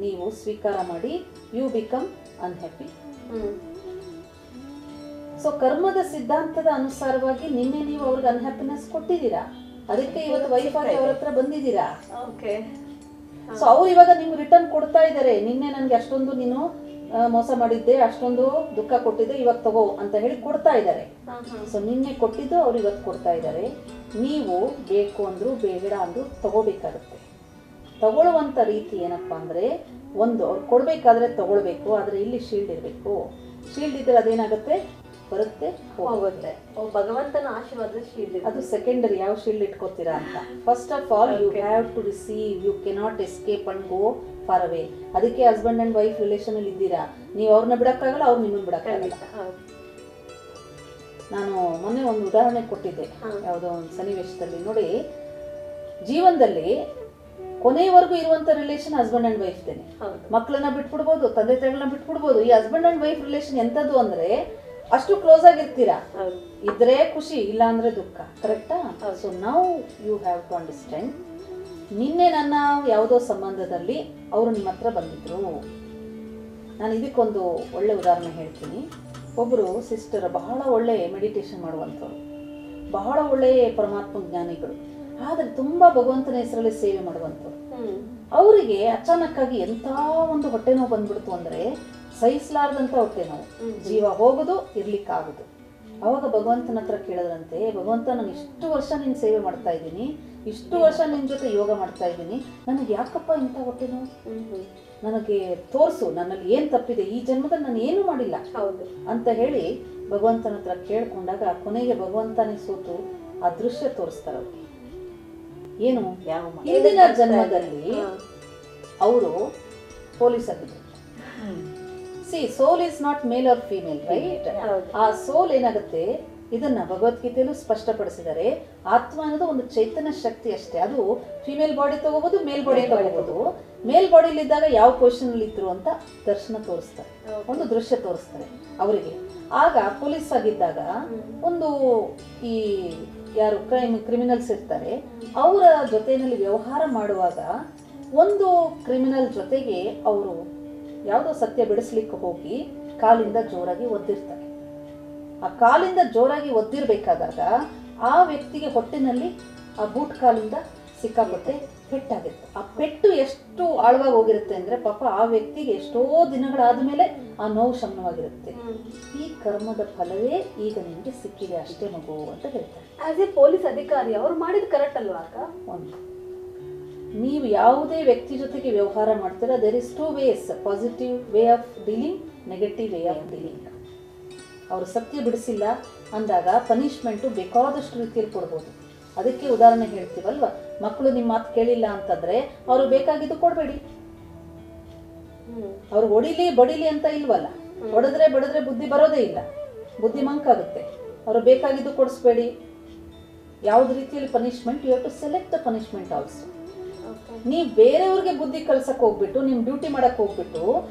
ನೀವು ಸ್ವೀಕಾರ ಮಾಡಿ, ಯು ಬಿಕಮ್ ಅನ್ಹ್ಯಾಪಿ. ಸೊ ಕರ್ಮದ ಸಿದ್ಧಾಂತದ ಅನುಸಾರವಾಗಿ ನಿನ್ನೆ ನೀವು ಅವ್ರಿಗೆ ಅನ್ಹ್ಯಾಪಿನೆಸ್ ಕೊಟ್ಟಿದ್ದೀರಾ, ಅದಕ್ಕೆ ಇವತ್ತು ವೈಫ್ ಆಗಿ ಅವ್ರ ಹತ್ರ ಬಂದಿದ್ದೀರಾ. ಸೊ ಅವ್ರು ಇವಾಗ ನಿಮ್ಗೆ ರಿಟರ್ನ್ ಕೊಡ್ತಾ ಇದ್ದಾರೆ. ನಿನ್ನೆ ನನ್ಗೆ ಅಷ್ಟೊಂದು ನೀನು ಮೋಸ ಮಾಡಿದ್ದೆ, ಅಷ್ಟೊಂದು ದುಃಖ ಕೊಟ್ಟಿದ್ದೆ, ಇವಾಗ ತಗೋ ಅಂತ ಹೇಳಿ ಕೊಡ್ತಾ ಇದ್ದಾರೆ. ಸೊ ನಿನ್ನೆ ಕೊಟ್ಟಿದ್ದು ಅವ್ರು ಇವತ್ತು ಕೊಡ್ತಾ ಇದ್ದಾರೆ. ನೀವು ಬೇಕು ಅಂದ್ರು ಬೇಡ ಅಂದ್ರು ತಗೋಬೇಕಾಗುತ್ತೆ. ತಗೊಳ್ಳುವಂತ ರೀತಿ ಏನಪ್ಪಾ ಅಂದ್ರೆ, ಒಂದು ಅವ್ರು ಕೊಡ್ಬೇಕಾದ್ರೆ ತಗೊಳ್ಬೇಕು, ಆದ್ರೆ ಇಲ್ಲಿ ಶೀಲ್ಡ್ ಇರಬೇಕು. ಶೀಲ್ಡ್ ಇದ್ರೆ ಅದೇನಾಗುತ್ತೆ? ಬರುತ್ತೆ, ಹೋಗುತ್ತೆ. ಭಗವಂತನ ಆಶೀರ್ವಾದ ಶೀಲ್ಡ್. ಅದು ಸೆಕೆಂಡರಿ, ಯಾವ ಶೀಲ್ಡ್ ಇಟ್ಕೋತೀರಾ ಅಂತ. First of all you have to receive, you cannot escape and go for away. ಅದಕ್ಕೆ ಹಸ್ಬೆಂಡ್ ಅಂಡ್ ವೈಫ್ ರಿಲೇಷನ್ ಅಲ್ಲಿ ಇದ್ದೀರಾ, ನೀವು ಅವ್ರನ್ನ ಬಿಡಕ್ಕಾಗಲ್ಲ, ಅವ್ರು ನಿಮ್ಮನ್ನ ಬಿಡಕ್ಕಾಗಲ್ಲ. ನಾನು ಮೊನ್ನೆ ಒಂದು ಉದಾಹರಣೆ ಕೊಟ್ಟಿದ್ದೆ ಯಾವುದೋ ಒಂದು ಸನ್ನಿವೇಶದಲ್ಲಿ. ನೋಡಿ, ಜೀವನದಲ್ಲಿ ಕೊನೆಯವರೆಗೂ ಇರುವಂತ ರಿಲೇಷನ್ ಹಸ್ಬೆಂಡ್ ಅಂಡ್ ವೈಫ್ ದೇನೆ. ಮಕ್ಕಳನ್ನ ಬಿಟ್ಬಿಡ್ಬೋದು, ತಂದೆ ತಾಯಿಗಳನ್ನ ಬಿಟ್ಬಿಡ್ಬೋದು. ಈ ಹಸ್ಬೆಂಡ್ ಅಂಡ್ ವೈಫ್ ರಿಲೇಷನ್ ಎಂತದ್ದು ಅಂದ್ರೆ ಅಷ್ಟು ಕ್ಲೋಸ್ ಆಗಿರ್ತೀರಾ, ಇದ್ರೆ ಖುಷಿ, ಇಲ್ಲ ಅಂದ್ರೆ ದುಃಖ. ಕರೆಕ್ಟಾ? So now you have to understand. ನಿನ್ನೆ ನನ್ನ ಯಾವುದೋ ಸಂಬಂಧದಲ್ಲಿ ಅವರು ನಿಮ್ಮ ಹತ್ರ ಬಂದಿದ್ರು. ನಾನು ಇದಕ್ಕೊಂದು ಒಳ್ಳೆ ಉದಾಹರಣೆ ಹೇಳ್ತೀನಿ. ಒಬ್ಬರು ಸಿಸ್ಟರ್ ಬಹಳ ಒಳ್ಳೆ ಮೆಡಿಟೇಷನ್ ಮಾಡುವಂಥವ್ರು, ಬಹಳ ಒಳ್ಳೆ ಪರಮಾತ್ಮ ಜ್ಞಾನಿಗಳು, ಆದರೆ ತುಂಬಾ ಭಗವಂತನ ಹೆಸರಲ್ಲಿ ಸೇವೆ ಮಾಡುವಂಥವ್ರು. ಅವರಿಗೆ ಅಚಾನಕ್ ಆಗಿ ಎಂಥ ಒಂದು ಹೊಟ್ಟೆ ನೋವು ಬಂದ್ಬಿಡ್ತು ಅಂದ್ರೆ ಸಹಿಸಲಾರ್ದಂತ ಹೊಟ್ಟೆ ನೋವು, ಜೀವ ಹೋಗೋದು ಇರ್ಲಿಕ್ಕಾಗುದು. ಅವಾಗ ಭಗವಂತನ ಹತ್ರ ಕೇಳಿದ್ರಂತೆ, ಭಗವಂತ ನಾನು ಇಷ್ಟು ವರ್ಷ ನಿನ್ ಸೇವೆ ಮಾಡ್ತಾ ಇದ್ದೀನಿ, ಇಷ್ಟು ವರ್ಷ ನಿನ್ ಜೊತೆ ಯೋಗ ಮಾಡ್ತಾ ಇದ್ದೀನಿ, ನನಗೆ ಯಾಕಪ್ಪ ಇಂಥ ಹೊಟ್ಟೆ ನೋವು? ನನಗೆ ತೋರಿಸು, ನನ್ನಲ್ಲಿ ಏನ್ ತಪ್ಪಿದೆ, ಈ ಜನ್ಮದಲ್ಲಿ ನಾನು ಏನು ಮಾಡಿಲ್ಲ ಅಂತ ಹೇಳಿ ಭಗವಂತನ ಹತ್ರ ಕೇಳ್ಕೊಂಡಾಗ ಕೊನೆಗೆ ಭಗವಂತನೇ ಸೋತು ಆ ದೃಶ್ಯ ತೋರಿಸ್ತಾರ. ಏನು? ಹಿಂದಿನ ಜನ್ಮದಲ್ಲಿ ಅವರು ಪೊಲೀಸ್ ಆಗಿದ್ರು. See, soul is not male or female, right? ಆ ಸೋಲ್ ಏನಾಗುತ್ತೆ, ಇದನ್ನ ಭಗವದ್ಗೀತೆಯಲ್ಲೂ ಸ್ಪಷ್ಟಪಡಿಸಿದ್ದಾರೆ. ಆತ್ಮ ಅನ್ನೋದು ಒಂದು ಚೈತನ್ಯ ಶಕ್ತಿ ಅಷ್ಟೇ. ಅದು ಫಿಮೇಲ್ ಬಾಡಿ ತಗೋಬಹುದು, ಮೇಲ್ ಬಾಡಿ ತಗೋಬಹುದು. ಮೇಲ್ ಬಾಡಿಲಿ ಇದ್ದಾಗ ಯಾವ ಪೊಸಿಷನ್ ಅಲ್ಲಿ ಇದ್ರು ಅಂತ ದರ್ಶನ ತೋರಿಸ್ತಾರೆ, ಒಂದು ದೃಶ್ಯ ತೋರಿಸ್ತಾರೆ ಅವರಿಗೆ. ಆಗ ಪೊಲೀಸ್ ಆಗಿದ್ದಾಗ ಒಂದು ಈ ಯಾರು ಕ್ರಿಮಿನಲ್ಸ್ ಇರ್ತಾರೆ, ಅವರ ಜೊತೆಯಲ್ಲಿ ವ್ಯವಹಾರ ಮಾಡುವಾಗ ಒಂದು ಕ್ರಿಮಿನಲ್ ಜೊತೆಗೆ ಅವರು ಯಾವುದೋ ಸತ್ಯ ಬಿಡಿಸ್ಲಿಕ್ಕೆ ಹೋಗಿ ಕಾಲಿಂದ ಜೋರಾಗಿ ಒದ್ದಿರ್ತಾರೆ. ಆ ಕಾಲಿಂದ ಜೋರಾಗಿ ಒದ್ದಿರ್ಬೇಕಾದಾಗ ಆ ವ್ಯಕ್ತಿಗೆ ಹೊಟ್ಟೆನಲ್ಲಿ ಆ ಬೂಟ್ ಕಾಲಿಂದ ಸಿಕ್ಕಾಪಟ್ಟೆ ಪೆಟ್ಟಾಗುತ್ತೆ. ಆ ಪೆಟ್ಟು ಎಷ್ಟು ಆಳವಾಗಿ ಹೋಗಿರುತ್ತೆ ಅಂದ್ರೆ ಪಾಪ ಆ ವ್ಯಕ್ತಿಗೆ ಎಷ್ಟೋ ದಿನಗಳಾದ್ಮೇಲೆ ಆ ನೋವು ಶಮನವಾಗಿರುತ್ತೆ. ಈ ಕರ್ಮದ ಫಲವೇ ಈಗ ನಿಮಗೆ ಸಿಕ್ಕಿದೆ ಅಷ್ಟೇ ಮಗು ಅಂತ ಹೇಳ್ತಾರೆ. ಆಸ್ ಎ ಪೊಲೀಸ್ ಅಧಿಕಾರಿ ಅವ್ರು ಮಾಡಿದ್ ಕರೆಕ್ಟ್ ಅಲ್ವಾ ಅಕ್ಕ? ಒಂದು, ನೀವು ಯಾವುದೇ ವ್ಯಕ್ತಿ ಜೊತೆಗೆ ವ್ಯವಹಾರ ಮಾಡ್ತೀರಾ, there is two ways, positive way of dealing, negative way of dealing. ಅವರು ಸತ್ಯ ಬಿಡಿಸಿಲ್ಲ ಅಂದಾಗ ಪನಿಷ್ಮೆಂಟು ಬೇಕಾದಷ್ಟು ರೀತಿಯಲ್ಲಿ ಕೊಡ್ಬೋದು. ಅದಕ್ಕೆ ಉದಾಹರಣೆ ಹೇಳ್ತೀವಲ್ವ, ಮಕ್ಕಳು ನಿಮ್ಮ ಮಾತು ಕೇಳಿಲ್ಲ ಅಂತಂದ್ರೆ ಅವರು ಬೇಕಾಗಿದ್ದು ಕೊಡಬೇಡಿ. ಅವ್ರು ಹೊಡಿಲಿ ಬಡಿಲಿ ಅಂತ ಇಲ್ವಲ್ಲ, ಹೊಡೆದ್ರೆ ಬಡಿದ್ರೆ ಬುದ್ಧಿ ಬರೋದೇ ಇಲ್ಲ, ಬುದ್ಧಿ ಮಂಕಾಗುತ್ತೆ. ಅವರು ಬೇಕಾಗಿದ್ದು ಕೊಡಿಸ್ಬೇಡಿ. ಯಾವ್ದು ರೀತಿಯಲ್ಲಿ punishment, you have to select the punishment also. ನೀವು ಬೇರೆಯವ್ರಿಗೆ ಬುದ್ಧಿ ಕಳ್ಸಕ್ ಹೋಗ್ಬಿಟ್ಟು, ನಿಮ್ ಡ್ಯೂಟಿ ಮಾಡಕ್ ಹೋಗ್ಬಿಟ್ಟು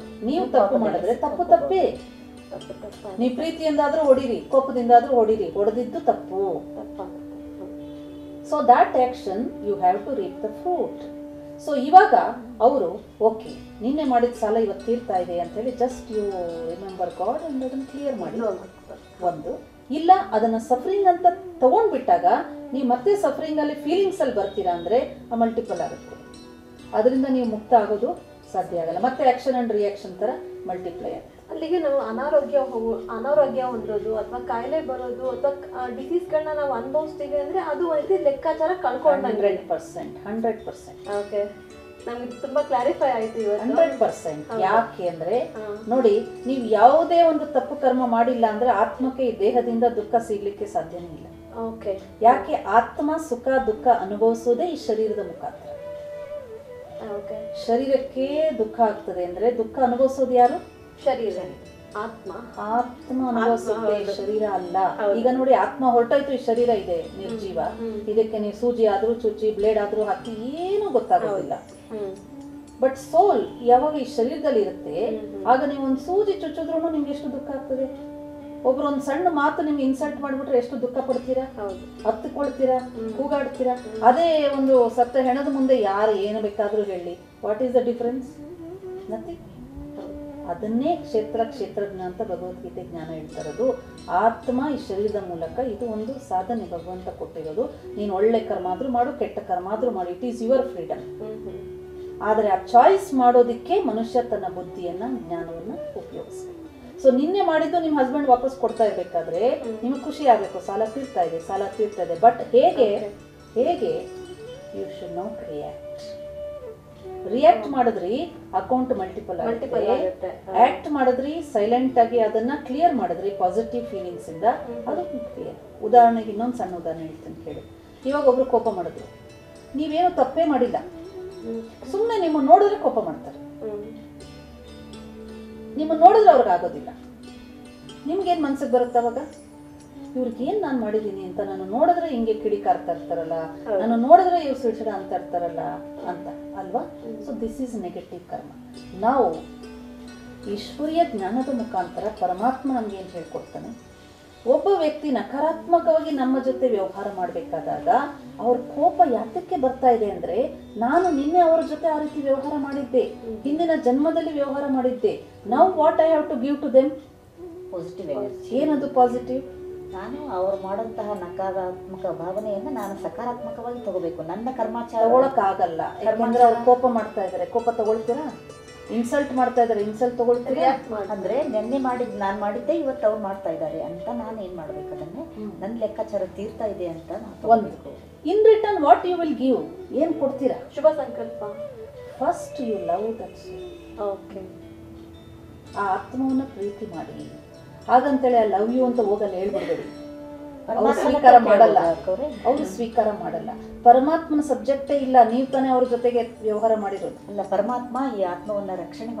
ನೀವು ತಪ್ಪು ಮಾಡಿದ್ರೆ ತಪ್ಪು ತಪ್ಪೇ. ನೀವು ಪ್ರೀತಿಯಿಂದಾದ್ರೂ ಹೊಡಿರಿ, ಕೋಪದಿಂದಾದ್ರೂ ಹೊಡಿರಿ, ಹೊಡೆದಿದ್ದು ತಪ್ಪು. So that action you have to reap the fruit. So ಇವಾಗ ಅವರು ಓಕೆ, ನಿನ್ನೆ ಮಾಡಿದ ಸಾಲ ಇವತ್ತು ತೀರ್ತಾ ಇದೆ ಅಂತ ಹೇಳಿ just you remember God and ಅದನ್ನು ಕ್ಲಿಯರ್ ಮಾಡಿ. ಒಂದು ಇಲ್ಲ, ಅದನ್ನ ಸಫರಿಂಗ್ ಅಂತ ತಗೊಂಡ್ಬಿಟ್ಟಾಗ ನೀವು ಮತ್ತೆ ಸಫರಿಂಗ್ ಅಲ್ಲಿ ಫೀಲಿಂಗ್ಸ್ ಅಲ್ಲಿ ಬರ್ತೀರಾ ಅಂದ್ರೆ ಮಲ್ಟಿಪಲ್ ಆಗುತ್ತೆ. ಅದರಿಂದ ನೀವು ಮುಕ್ತ ಆಗೋದು ಸಾಧ್ಯ ಆಗಲ್ಲ. ಮತ್ತೆ ಆಕ್ಷನ್ ಅಂಡ್ ರಿಯಾಕ್ಷನ್ ತರ ಮಲ್ಟಿಪ್ಲೈ ಆಗುತ್ತೆ. ಅಲ್ಲಿಗೆ ನಾವು ಅನಾರೋಗ್ಯ ಹೊಂದೋದು ಅಥವಾ ಕಾಯಿಲೆ ಬರೋದು ಅಥವಾ ಡಿಸೀಸ್ಗಳನ್ನ ನಾವು ಅನುಭವಿಸ್ತೀವಿ ಅಂದ್ರೆ ಅದು ಒಂದು ಲೆಕ್ಕಾಚಾರ ಕಳ್ಕೊಂಡಂಗೆ. 100%. ಓಕೆ, ನಮ್ಗೆ ತುಂಬಾ ಕ್ಲಾರಿಫೈ ಆಯ್ತು ಇವತ್ತು. 100%. ಯಾಕೆ ಅಂದ್ರೆ ನೋಡಿ, ನೀವು ಯಾವುದೇ ಒಂದು ತಪ್ಪು ಕರ್ಮ ಮಾಡಿಲ್ಲ ಅಂದ್ರೆ ಆತ್ಮಕ್ಕೆ ಈ ದೇಹದಿಂದ ದುಃಖ ಸಿಗ್ಲಿಕ್ಕೆ ಸಾಧ್ಯನೇ ಇಲ್ಲ. ಓಕೆ, ಯಾಕೆ? ಆತ್ಮ ಸುಖ ದುಃಖ ಅನುಭವಿಸೋದೇ ಈ ಶರೀರದ ಮುಖಾಂತರ. ಶರೀರಕ್ಕೆ ದುಃಖ ಆಗ್ತದೆ ಅಂದ್ರೆ ದುಃಖ ಅನುಭವಿಸೋದು ಯಾರು? ಶರೀರ. ಆತ್ಮ ಅನುಭವಿಸುತ್ತೆ, ಶರೀರ ಅಲ್ಲ. ಈಗ ನೋಡಿ, ಆತ್ಮ ಹೊರಟಾಯ್ತು, ಈ ಶರೀರ ಇದೆ ನಿರ್ಜೀವ. ಇದಕ್ಕೆ ನೀವು ಸೂಜಿ ಆದ್ರೂ ಚುಚ್ಚಿ, ಬ್ಲೇಡ್ ಆದ್ರೂ ಹಾಕಿ ಏನು ಗೊತ್ತಾಗೋದಿಲ್ಲ. ಬಟ್ ಸೋಲ್ ಯಾವಾಗ ಈ ಶರೀರದಲ್ಲಿ ಇರುತ್ತೆ, ಆಗ ನೀವು ಒಂದು ಸೂಜಿ ಚುಚ್ಚಿದ್ರು ನಿಮ್ಗೆ ಎಷ್ಟು ದುಃಖ ಆಗ್ತದೆ. ಒಬ್ರು ಒಂದು ಸಣ್ಣ ಮಾತು ನಿಮ್ಗೆ ಇನ್ಸಲ್ಟ್ ಮಾಡ್ಬಿಟ್ರೆ ಎಷ್ಟು ದುಃಖ ಪಡ್ತೀರಾ, ಹತ್ತುಕೊಳ್ತೀರಾ, ಕೂಗಾಡ್ತೀರಾ. ಅದೇ ಒಂದು ಸತ್ತ ಹೆಣದ ಮುಂದೆ ಯಾರು ಏನು ಬೇಕಾದ್ರೂ ಹೇಳಿ, what is the difference? Nothing. ಅದನ್ನೇ ಕ್ಷೇತ್ರಜ್ಞ ಅಂತ ಭಗವದ್ಗೀತೆ ಜ್ಞಾನ ಹೇಳ್ತಾರದು. ಆತ್ಮ ಈ ಶರೀರದ ಮೂಲಕ ಇದು ಒಂದು ಸಾಧನೆ ಭಗವಂತ ಕೊಟ್ಟಿರೋದು. ನೀನು ಒಳ್ಳೆ ಕರ್ಮ ಆದ್ರೂ ಮಾಡು, ಕೆಟ್ಟ ಕರ್ಮ ಆದ್ರೂ ಮಾಡು, ಇಟ್ ಈಸ್ ಯುವರ್ ಫ್ರೀಡಮ್. ಆದ್ರೆ ಆ ಚಾಯ್ಸ್ ಮಾಡೋದಿಕ್ಕೆ ಮನುಷ್ಯ ತನ್ನ ಬುದ್ಧಿಯನ್ನ, ಜ್ಞಾನವನ್ನ ಉಪಯೋಗಿಸ್ಬೇಕು. ಸೊ ನಿನ್ನೆ ಮಾಡಿದ್ದು ನಿಮ್ಮ ಹಸ್ಬೆಂಡ್ ವಾಪಸ್ ಕೊಡ್ತಾ ಇರ್ಬೇಕಾದ್ರೆ ನಿಮಗೆ ಖುಷಿ ಆಗ್ಬೇಕು, ಸಾಲ ತೀರ್ತಾ ಇದೆ. ಬಟ್ ಹೇಗೆ ಯು ಶುಡ್ ನಾಟ್ ರಿಯಾಕ್ಟ್ ಮಾಡಿದ್ರಿ, ಅಕೌಂಟ್ ಮಲ್ಟಿಪಲ್ ಆಗುತ್ತೆ. ಆಕ್ಟ್ ಮಾಡಿದ್ರಿ, ಸೈಲೆಂಟ್ ಆಗಿ ಅದನ್ನ ಕ್ಲಿಯರ್ ಮಾಡಿದ್ರಿ ಪಾಸಿಟಿವ್ ಫೀಲಿಂಗ್ಸ್ ಇಂದ, ಅದು ಕ್ಲಿಯರ್. ಉದಾಹರಣೆಗೆ ಇನ್ನೊಂದು ಸಣ್ಣ ಉದಾಹರಣೆ ಹೇಳ್ತೀನಿ ಕೇಳಿ. ಇವಾಗ ಒಬ್ರು ಕೋಪ ಮಾಡಿದ್ರು, ನೀವೇನು ತಪ್ಪೇ ಮಾಡಿಲ್ಲ, ಸುಮ್ಮನೆ ನಿಮ್ಮ ನೋಡಿದ್ರೆ ಕೋಪ ಮಾಡ್ತಾರೆ. ನಿಮ್ಮನ್ನು ನೋಡಿದ್ರೆ ಅವ್ರಿಗೆ ಆಗೋದಿಲ್ಲ. ನಿಮ್ಗೇನು ಮನ್ಸಿಗೆ ಬರುತ್ತೆ ಅವಾಗ? ಇವ್ರಿಗೇನು ನಾನು ಮಾಡಿದ್ದೀನಿ ಅಂತ, ನಾನು ನೋಡಿದ್ರೆ ಹಿಂಗೆ ಕಿಡಿಕಾರ್ತಾ ಇರ್ತಾರಲ್ಲ, ನಾನು ನೋಡಿದ್ರೆ ಇವ್ರು ಸುಳ್ಸಿಡ ಅಂತ ಇರ್ತಾರಲ್ಲ ಅಂತ ಅಲ್ವಾ? ಸೊ ದಿಸ್ ಈಸ್ ನೆಗೆಟಿವ್ ಕರ್ಮ. ನಾವು ಈಶ್ವರೀಯ ಜ್ಞಾನದ ಮುಖಾಂತರ ಪರಮಾತ್ಮ ನಮ್ಗೆ ಏನು ಹೇಳ್ಕೊಡ್ತಾನೆ, ಒಬ್ಬ ವ್ಯಕ್ತಿ ನಕಾರಾತ್ಮಕವಾಗಿ ನಮ್ಮ ಜೊತೆ ವ್ಯವಹಾರ ಮಾಡಬೇಕಾದಾಗ ಅವ್ರ ಕೋಪ ಯಾತಕ್ಕೆ ಬರ್ತಾ ಇದೆ ಅಂದ್ರೆ, ನಾನು ನಿನ್ನೆ ಅವ್ರ ಜೊತೆ ಆ ರೀತಿ ವ್ಯವಹಾರ ಮಾಡಿದ್ದೆ, ಹಿಂದಿನ ಜನ್ಮದಲ್ಲಿ ವ್ಯವಹಾರ ಮಾಡಿದ್ದೆ. Now what I have to give to them? Positive energy. ಏನದು ಪಾಸಿಟಿವ್? ನಾನು ಅವ್ರು ಮಾಡೋಂತಹ ನಕಾರಾತ್ಮಕ ಭಾವನೆಯನ್ನ ನಾನು ಸಕಾರಾತ್ಮಕವಾಗಿ ತಗೋಬೇಕು. ನನ್ನ ಕರ್ಮಾಚಾರ ತಗೊಳಕ್ ಆಗಲ್ಲ, ಯಾಕಂದ್ರೆ ಅವ್ರು ಕೋಪ ಮಾಡ್ತಾ ಇದಾರೆ. ಕೋಪ ತಗೊಳ್ತೀರಾ? ಇನ್ಸಲ್ಟ್ ಮಾಡ್ತಾ ಇದಾರೆ, ಇನ್ಸಲ್ಟ್ ತಗೊಳ್ತೀರಾ? ಅಂದ್ರೆ ನೆನ್ನೆ ನಾನು ಮಾಡಿದ್ದೆ ಇವತ್ತು ಅವ್ರು ಮಾಡ್ತಾ ಇದ್ದಾರೆ ಅಂತ ನಾನು ಏನ್ ಮಾಡ್ಬೇಕು, ಅದನ್ನೇ ನನ್ನ ಲೆಕ್ಕಾಚಾರ ತೀರ್ತಾ ಇದೆ ಅಂತ ಒಂದು. In return what you will give? ಏನ್ ಕೊಡ್ತೀರಾ? ಶುಭ ಸಂಕಲ್ಪ. First you love that soul. Okay. ಆ ಆತ್ಮವನ್ನ ಪ್ರೀತಿ ಮಾಡಿ. ಹಾಗಂತೇಳಿ ಆ ಲವ್ ಯು ಅಂತ ಹೋಗಲ್ಲ, ಹೇಳ್ಬಿಡ್ಬೇಡಿ. ಅವ್ರು ಸ್ವೀಕಾರ ಮಾಡಲ್ಲ, ಅವ್ರು ಸ್ವೀಕಾರ ಮಾಡಲ್ಲ. ಪರಮಾತ್ಮನ ಸಬ್ಜೆಕ್ಟೇ ಇಲ್ಲ, ನೀವು ತಾನೇ ಅವ್ರ ಜೊತೆಗೆ ವ್ಯವಹಾರ ಮಾಡಿರೋದು. ಅಲ್ಲ, ಪರಮಾತ್ಮ ಈ ಆತ್ಮವನ್ನ ರಕ್ಷಣೆ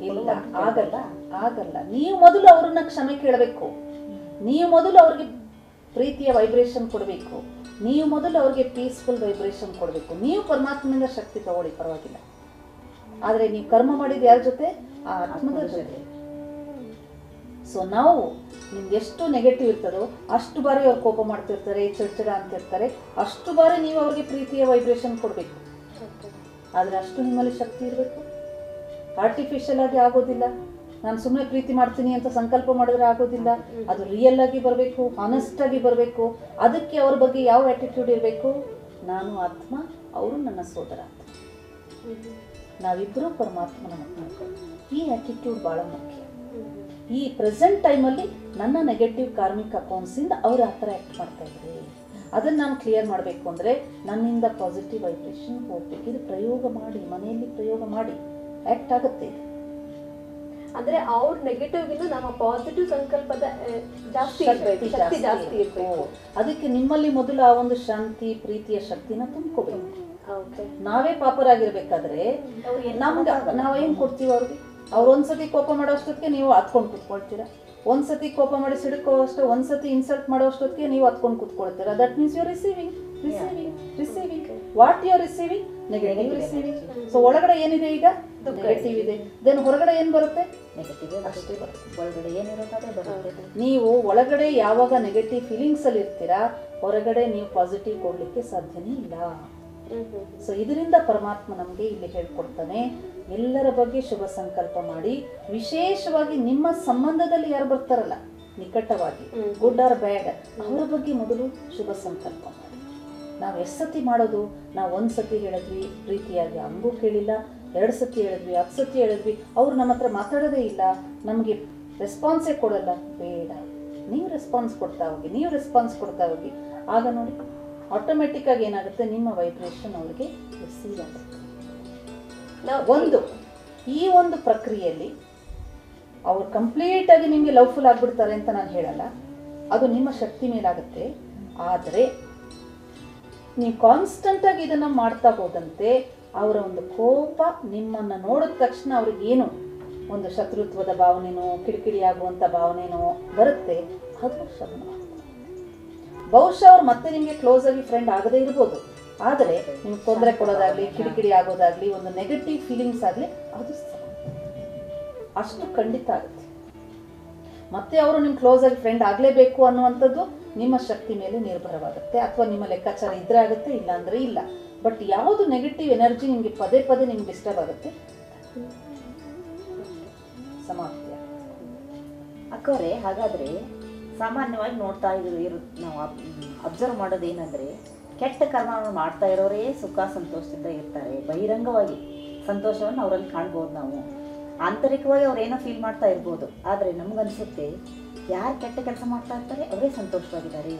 ಇಲ್ಲ, ಆಗಲ್ಲ, ಆಗಲ್ಲ. ನೀವು ಮೊದಲು ಅವ್ರನ್ನ ಕ್ಷಮೆ ಕೇಳಬೇಕು. ನೀವು ಮೊದಲು ಅವ್ರಿಗೆ ಪ್ರೀತಿಯ ವೈಬ್ರೇಷನ್ ಕೊಡಬೇಕು. ನೀವು ಮೊದಲು ಅವ್ರಿಗೆ ಪೀಸ್ಫುಲ್ ವೈಬ್ರೇಷನ್ ಕೊಡಬೇಕು. ನೀವು ಪರಮಾತ್ಮನಿಂದ ಶಕ್ತಿ ತಗೊಳ್ಳಿ, ಪರವಾಗಿಲ್ಲ. ಆದ್ರೆ ನೀವು ಕರ್ಮ ಮಾಡಿದ ಯಾರ ಜೊತೆ? ಆ ಆತ್ಮದ ಜೊತೆ. ಸೊ ನಾವು ನಿಮ್ಗೆ ಎಷ್ಟು ನೆಗೆಟಿವ್ ಇರ್ತದೋ ಅಷ್ಟು ಬಾರಿ ಅವ್ರು ಕೋಪ ಮಾಡ್ತಿರ್ತಾರೆ, ಚಿಡ್ಚಿಡ ಅಂತಿರ್ತಾರೆ, ಅಷ್ಟು ಬಾರಿ ನೀವು ಅವ್ರಿಗೆ ಪ್ರೀತಿಯ ವೈಬ್ರೇಷನ್ ಕೊಡಬೇಕು. ಆದರೆ ಅಷ್ಟು ನಿಮ್ಮಲ್ಲಿ ಶಕ್ತಿ ಇರಬೇಕು. ಆರ್ಟಿಫಿಷಿಯಲ್ ಆಗಿ ಆಗೋದಿಲ್ಲ. ನಾನು ಸುಮ್ಮನೆ ಪ್ರೀತಿ ಮಾಡ್ತೀನಿ ಅಂತ ಸಂಕಲ್ಪ ಮಾಡಿದ್ರೆ ಆಗೋದಿಲ್ಲ. ಅದು ರಿಯಲ್ ಆಗಿ ಬರಬೇಕು, ಹಾನೆಸ್ಟ್ ಆಗಿ ಬರಬೇಕು. ಅದಕ್ಕೆ ಅವ್ರ ಬಗ್ಗೆ ಯಾವ ಆಟಿಟ್ಯೂಡ್ ಇರಬೇಕು? ನಾನು ಆತ್ಮ, ಅವರು ನನ್ನ ಸೋದರ ಅಂತ, ನಾವಿಬ್ಬರು ಪರಮಾತ್ಮನ ಮಕ್ಕಳು. ಈ ಆಟಿಟ್ಯೂಡ್ ಭಾಳ ಮುಖ್ಯ. ಈ ಪ್ರೆಸೆಂಟ್ ಟೈಮಲ್ಲಿ ನನ್ನ ನೆಗೆಟಿವ್ ಕಾರ್ಮಿಕ್ ಅಕೌಂಟ್ಸಿಂದ ಅವ್ರು ಆ ಥರ ಆ್ಯಕ್ಟ್ ಮಾಡ್ತಾ ಇದ್ದಾರೆ. ಅದನ್ನು ನಾನು ಕ್ಲಿಯರ್ ಮಾಡಬೇಕು ಅಂದರೆ ನನ್ನಿಂದ ಪಾಸಿಟಿವ್ ವೈಬ್ರೇಷನ್ ಹೋಗ್ಬೇಕು. ಇದು ಪ್ರಯೋಗ ಮಾಡಿ, ಮನೆಯಲ್ಲಿ ಪ್ರಯೋಗ ಮಾಡಿ, ಆ್ಯಕ್ಟ್ ಆಗುತ್ತೆ ಇದು. ಅಂದ್ರೆ ಅವ್ರ ನೆಗೆಟಿವ್ಗಿಂತ ನಮ್ಮ ಪಾಸಿಟಿವ್ ಸಂಕಲ್ಪದ ಜಾಸ್ತಿ ಇರಬೇಕು. ಅದಕ್ಕೆ ನಿಮ್ಮಲ್ಲಿ ಮೊದಲು ಆ ಒಂದು ಶಾಂತಿ, ಪ್ರೀತಿಯ ಶಕ್ತಿನ ತುಂಬ್ಕೋಬೇಕು. ನಾವೇ ಪಾಪರಾಗಿರ್ಬೇಕಾದ್ರೆ ನಮ್ಗೆ ನಾವೇನು ಕೊಡ್ತೀವಿ ಅವ್ರಿಗೆ? ಅವ್ರು ಒಂದ್ಸತಿ ಕೋಪ ಮಾಡೋ ಅಷ್ಟೊತ್ತಿಗೆ ನೀವು ಹತ್ಕೊಂಡು ಕೂತ್ಕೊಳ್ತೀರಾ. ಒಂದ್ಸತಿ ಕೋಪ ಮಾಡಿ ಸಿಡ್ಕೋ ಅಷ್ಟು, ಒಂದ್ಸತಿ ಇನ್ಸಲ್ಟ್ ಮಾಡೋ ಅಷ್ಟೊತ್ತಿಗೆ ನೀವು ಹತ್ಕೊಂಡು ಕೂತ್ಕೊಳ್ತೀರಾ. That means you receiving what you are receiving? Negative receiving. So ಒಳಗಡೆ ಏನಿದೆ ಈಗ? ನೆಗೆಟಿವ್ ಇದೆ. ದೆನ್ ಹೊರಗಡೆ ಏನ್ ಬರುತ್ತೆ? ನೆಗೆಟಿವ್ ಅಷ್ಟೇ ಬರುತ್ತೆ. ಒಳಗಡೆ ಏನಿರುತ್ತೆ ಬರುತ್ತೆ. ನೀವು ಒಳಗಡೆ ಯಾವಾಗ ನೆಗೆಟಿವ್ ಫೀಲಿಂಗ್ಸ್ ಅಲ್ಲಿ ಇರ್ತೀರಾ, ಹೊರಗಡೆ ನೀವು ಪಾಸಿಟಿವ್ ಕೊಡ್ಲಿಕ್ಕೆ ಸಾಧ್ಯನೇ ಇಲ್ಲ. ಸೊ ಇದರಿಂದ ಪರಮಾತ್ಮ ನಮಗೆ ಇಲ್ಲಿ ಹೇಳ್ಕೊಡ್ತಾನೆ, ಎಲ್ಲರ ಬಗ್ಗೆ ಶುಭ ಸಂಕಲ್ಪ ಮಾಡಿ. ವಿಶೇಷವಾಗಿ ನಿಮ್ಮ ಸಂಬಂಧದಲ್ಲಿ ಯಾರು ಬರ್ತಾರಲ್ಲ ನಿಕಟವಾಗಿ, ಗುಡ್ ಆರ್ ಬ್ಯಾಡ್, ಅವರ ಬಗ್ಗೆ ಮೊದಲು ಶುಭ ಸಂಕಲ್ಪ ಮಾಡಿ. ನಾವು ಎಷ್ಟು ಸತಿ ಮಾಡೋದು? ನಾವು ಒಂದು ಸತಿ ಹೇಳಿದ್ವಿ ಪ್ರೀತಿಯಾಗಿ, ಹಂಗೂ ಕೇಳಿಲ್ಲ. 2 ಸತಿ ಹೇಳಿದ್ವಿ, 10 ಸತಿ ಹೇಳಿದ್ವಿ, ಅವ್ರು ನಮ್ಮ ಹತ್ರ ಮಾತಾಡೋದೇ ಇಲ್ಲ, ನಮಗೆ ರೆಸ್ಪಾನ್ಸೇ ಕೊಡಲ್ಲ. ಬೇಡ, ನೀವು ರೆಸ್ಪಾನ್ಸ್ ಕೊಡ್ತಾ ಹೋಗಿ. ಆಗ ನೋಡಿ ಆಟೋಮೆಟಿಕ್ ಆಗಿ ಏನಾಗುತ್ತೆ, ನಿಮ್ಮ ವೈಬ್ರೇಷನ್ ಅವರಿಗೆ ರಿಸೀವ್ ಆಗುತ್ತೆ. ಈ ಒಂದು ಪ್ರಕ್ರಿಯೆಯಲ್ಲಿ ಅವ್ರು ಕಂಪ್ಲೀಟ್ ಆಗಿ ನಿಮಗೆ ಲವ್ಫುಲ್ ಆಗಿಬಿಡ್ತಾರೆ ಅಂತ ನಾನು ಹೇಳಲ್ಲ, ಅದು ನಿಮ್ಮ ಶಕ್ತಿ ಮೇಲಾಗುತ್ತೆ. ಆದರೆ ನೀವು ಕಾನ್ಸ್ಟೆಂಟ್ ಆಗಿ ಇದನ್ನ ಮಾಡ್ತಾ ಹೋದಂತೆ ಅವರ ಒಂದು ಕೋಪ ನಿಮ್ಮನ್ನು ನೋಡಿದ ತಕ್ಷಣ ಅವ್ರಿಗೇನು ಒಂದು ಶತ್ರುತ್ವದ ಭಾವನೆನೋ, ಕಿಡಿಕಿಡಿ ಆಗುವಂಥ ಭಾವನೆನೋ ಬರುತ್ತೆ, ಅದು ಶಮನ. ಬಹುಶಃ ಅವ್ರು ಮತ್ತೆ ನಿಮಗೆ ಕ್ಲೋಸ್ ಆಗಿ ಫ್ರೆಂಡ್ ಆಗದೇ ಇರ್ಬೋದು, ಆದರೆ ನಿಮ್ಗೆ ತೊಂದರೆ ಕೊಡೋದಾಗ್ಲಿ, ಕಿಡಿಕಿಡಿ ಆಗೋದಾಗ್ಲಿ, ಒಂದು ನೆಗೆಟಿವ್ ಫೀಲಿಂಗ್ಸ್ ಆಗಲಿ, ಅದು ಅಷ್ಟು ಖಂಡಿತ ಆಗುತ್ತೆ. ಮತ್ತೆ ಅವರು ನಿಮ್ಮ ಕ್ಲೋಸ್ ಆಗಿ ಫ್ರೆಂಡ್ ಆಗಲೇಬೇಕು ಅನ್ನುವಂಥದ್ದು ನಿಮ್ಮ ಶಕ್ತಿ ಮೇಲೆ ನಿರ್ಭರವಾಗುತ್ತೆ. ಅಥವಾ ನಿಮ್ಮ ಲೆಕ್ಕಾಚಾರ ಇದ್ರೆ ಆಗುತ್ತೆ, ಇಲ್ಲ ಅಂದರೆ ಇಲ್ಲ. ಬಟ್ ಯಾವುದು ನೆಗೆಟಿವ್ ಎನರ್ಜಿ ನಿಮಗೆ ಪದೇ ಪದೇ ನಿಮ್ಗೆ ಡಿಸ್ಟರ್ಬ್ ಆಗುತ್ತೆ, ಸಮಾಪ್ತಿ. ಅಕ್ಕವ್ರೆ, ಹಾಗಾದರೆ ಸಾಮಾನ್ಯವಾಗಿ ನೋಡ್ತಾ ನಾವು ಅಬ್ಸರ್ವ್ ಮಾಡೋದೇನೆಂದರೆ, ಕೆಟ್ಟ ಕರ್ಮವನ್ನು ಮಾಡ್ತಾ ಇರೋರೇ ಸುಖ ಸಂತೋಷದಿಂದ ಇರ್ತಾರೆ. ಬಹಿರಂಗವಾಗಿ ಸಂತೋಷವನ್ನು ಅವರಲ್ಲಿ ಕಾಣ್ಬೋದು. ನಾವು ಆಂತರಿಕವಾಗಿ ಅವ್ರೇನೋ ಫೀಲ್ ಮಾಡ್ತಾ ಇರ್ಬೋದು, ಆದರೆ ನಮಗನ್ಸುತ್ತೆ ಯಾರು ಕೆಟ್ಟ ಕೆಲಸ ಮಾಡ್ತಾ ಇರ್ತಾರೆ ಅವರೇ ಸಂತೋಷವಾಗಿದ್ದಾರೆ.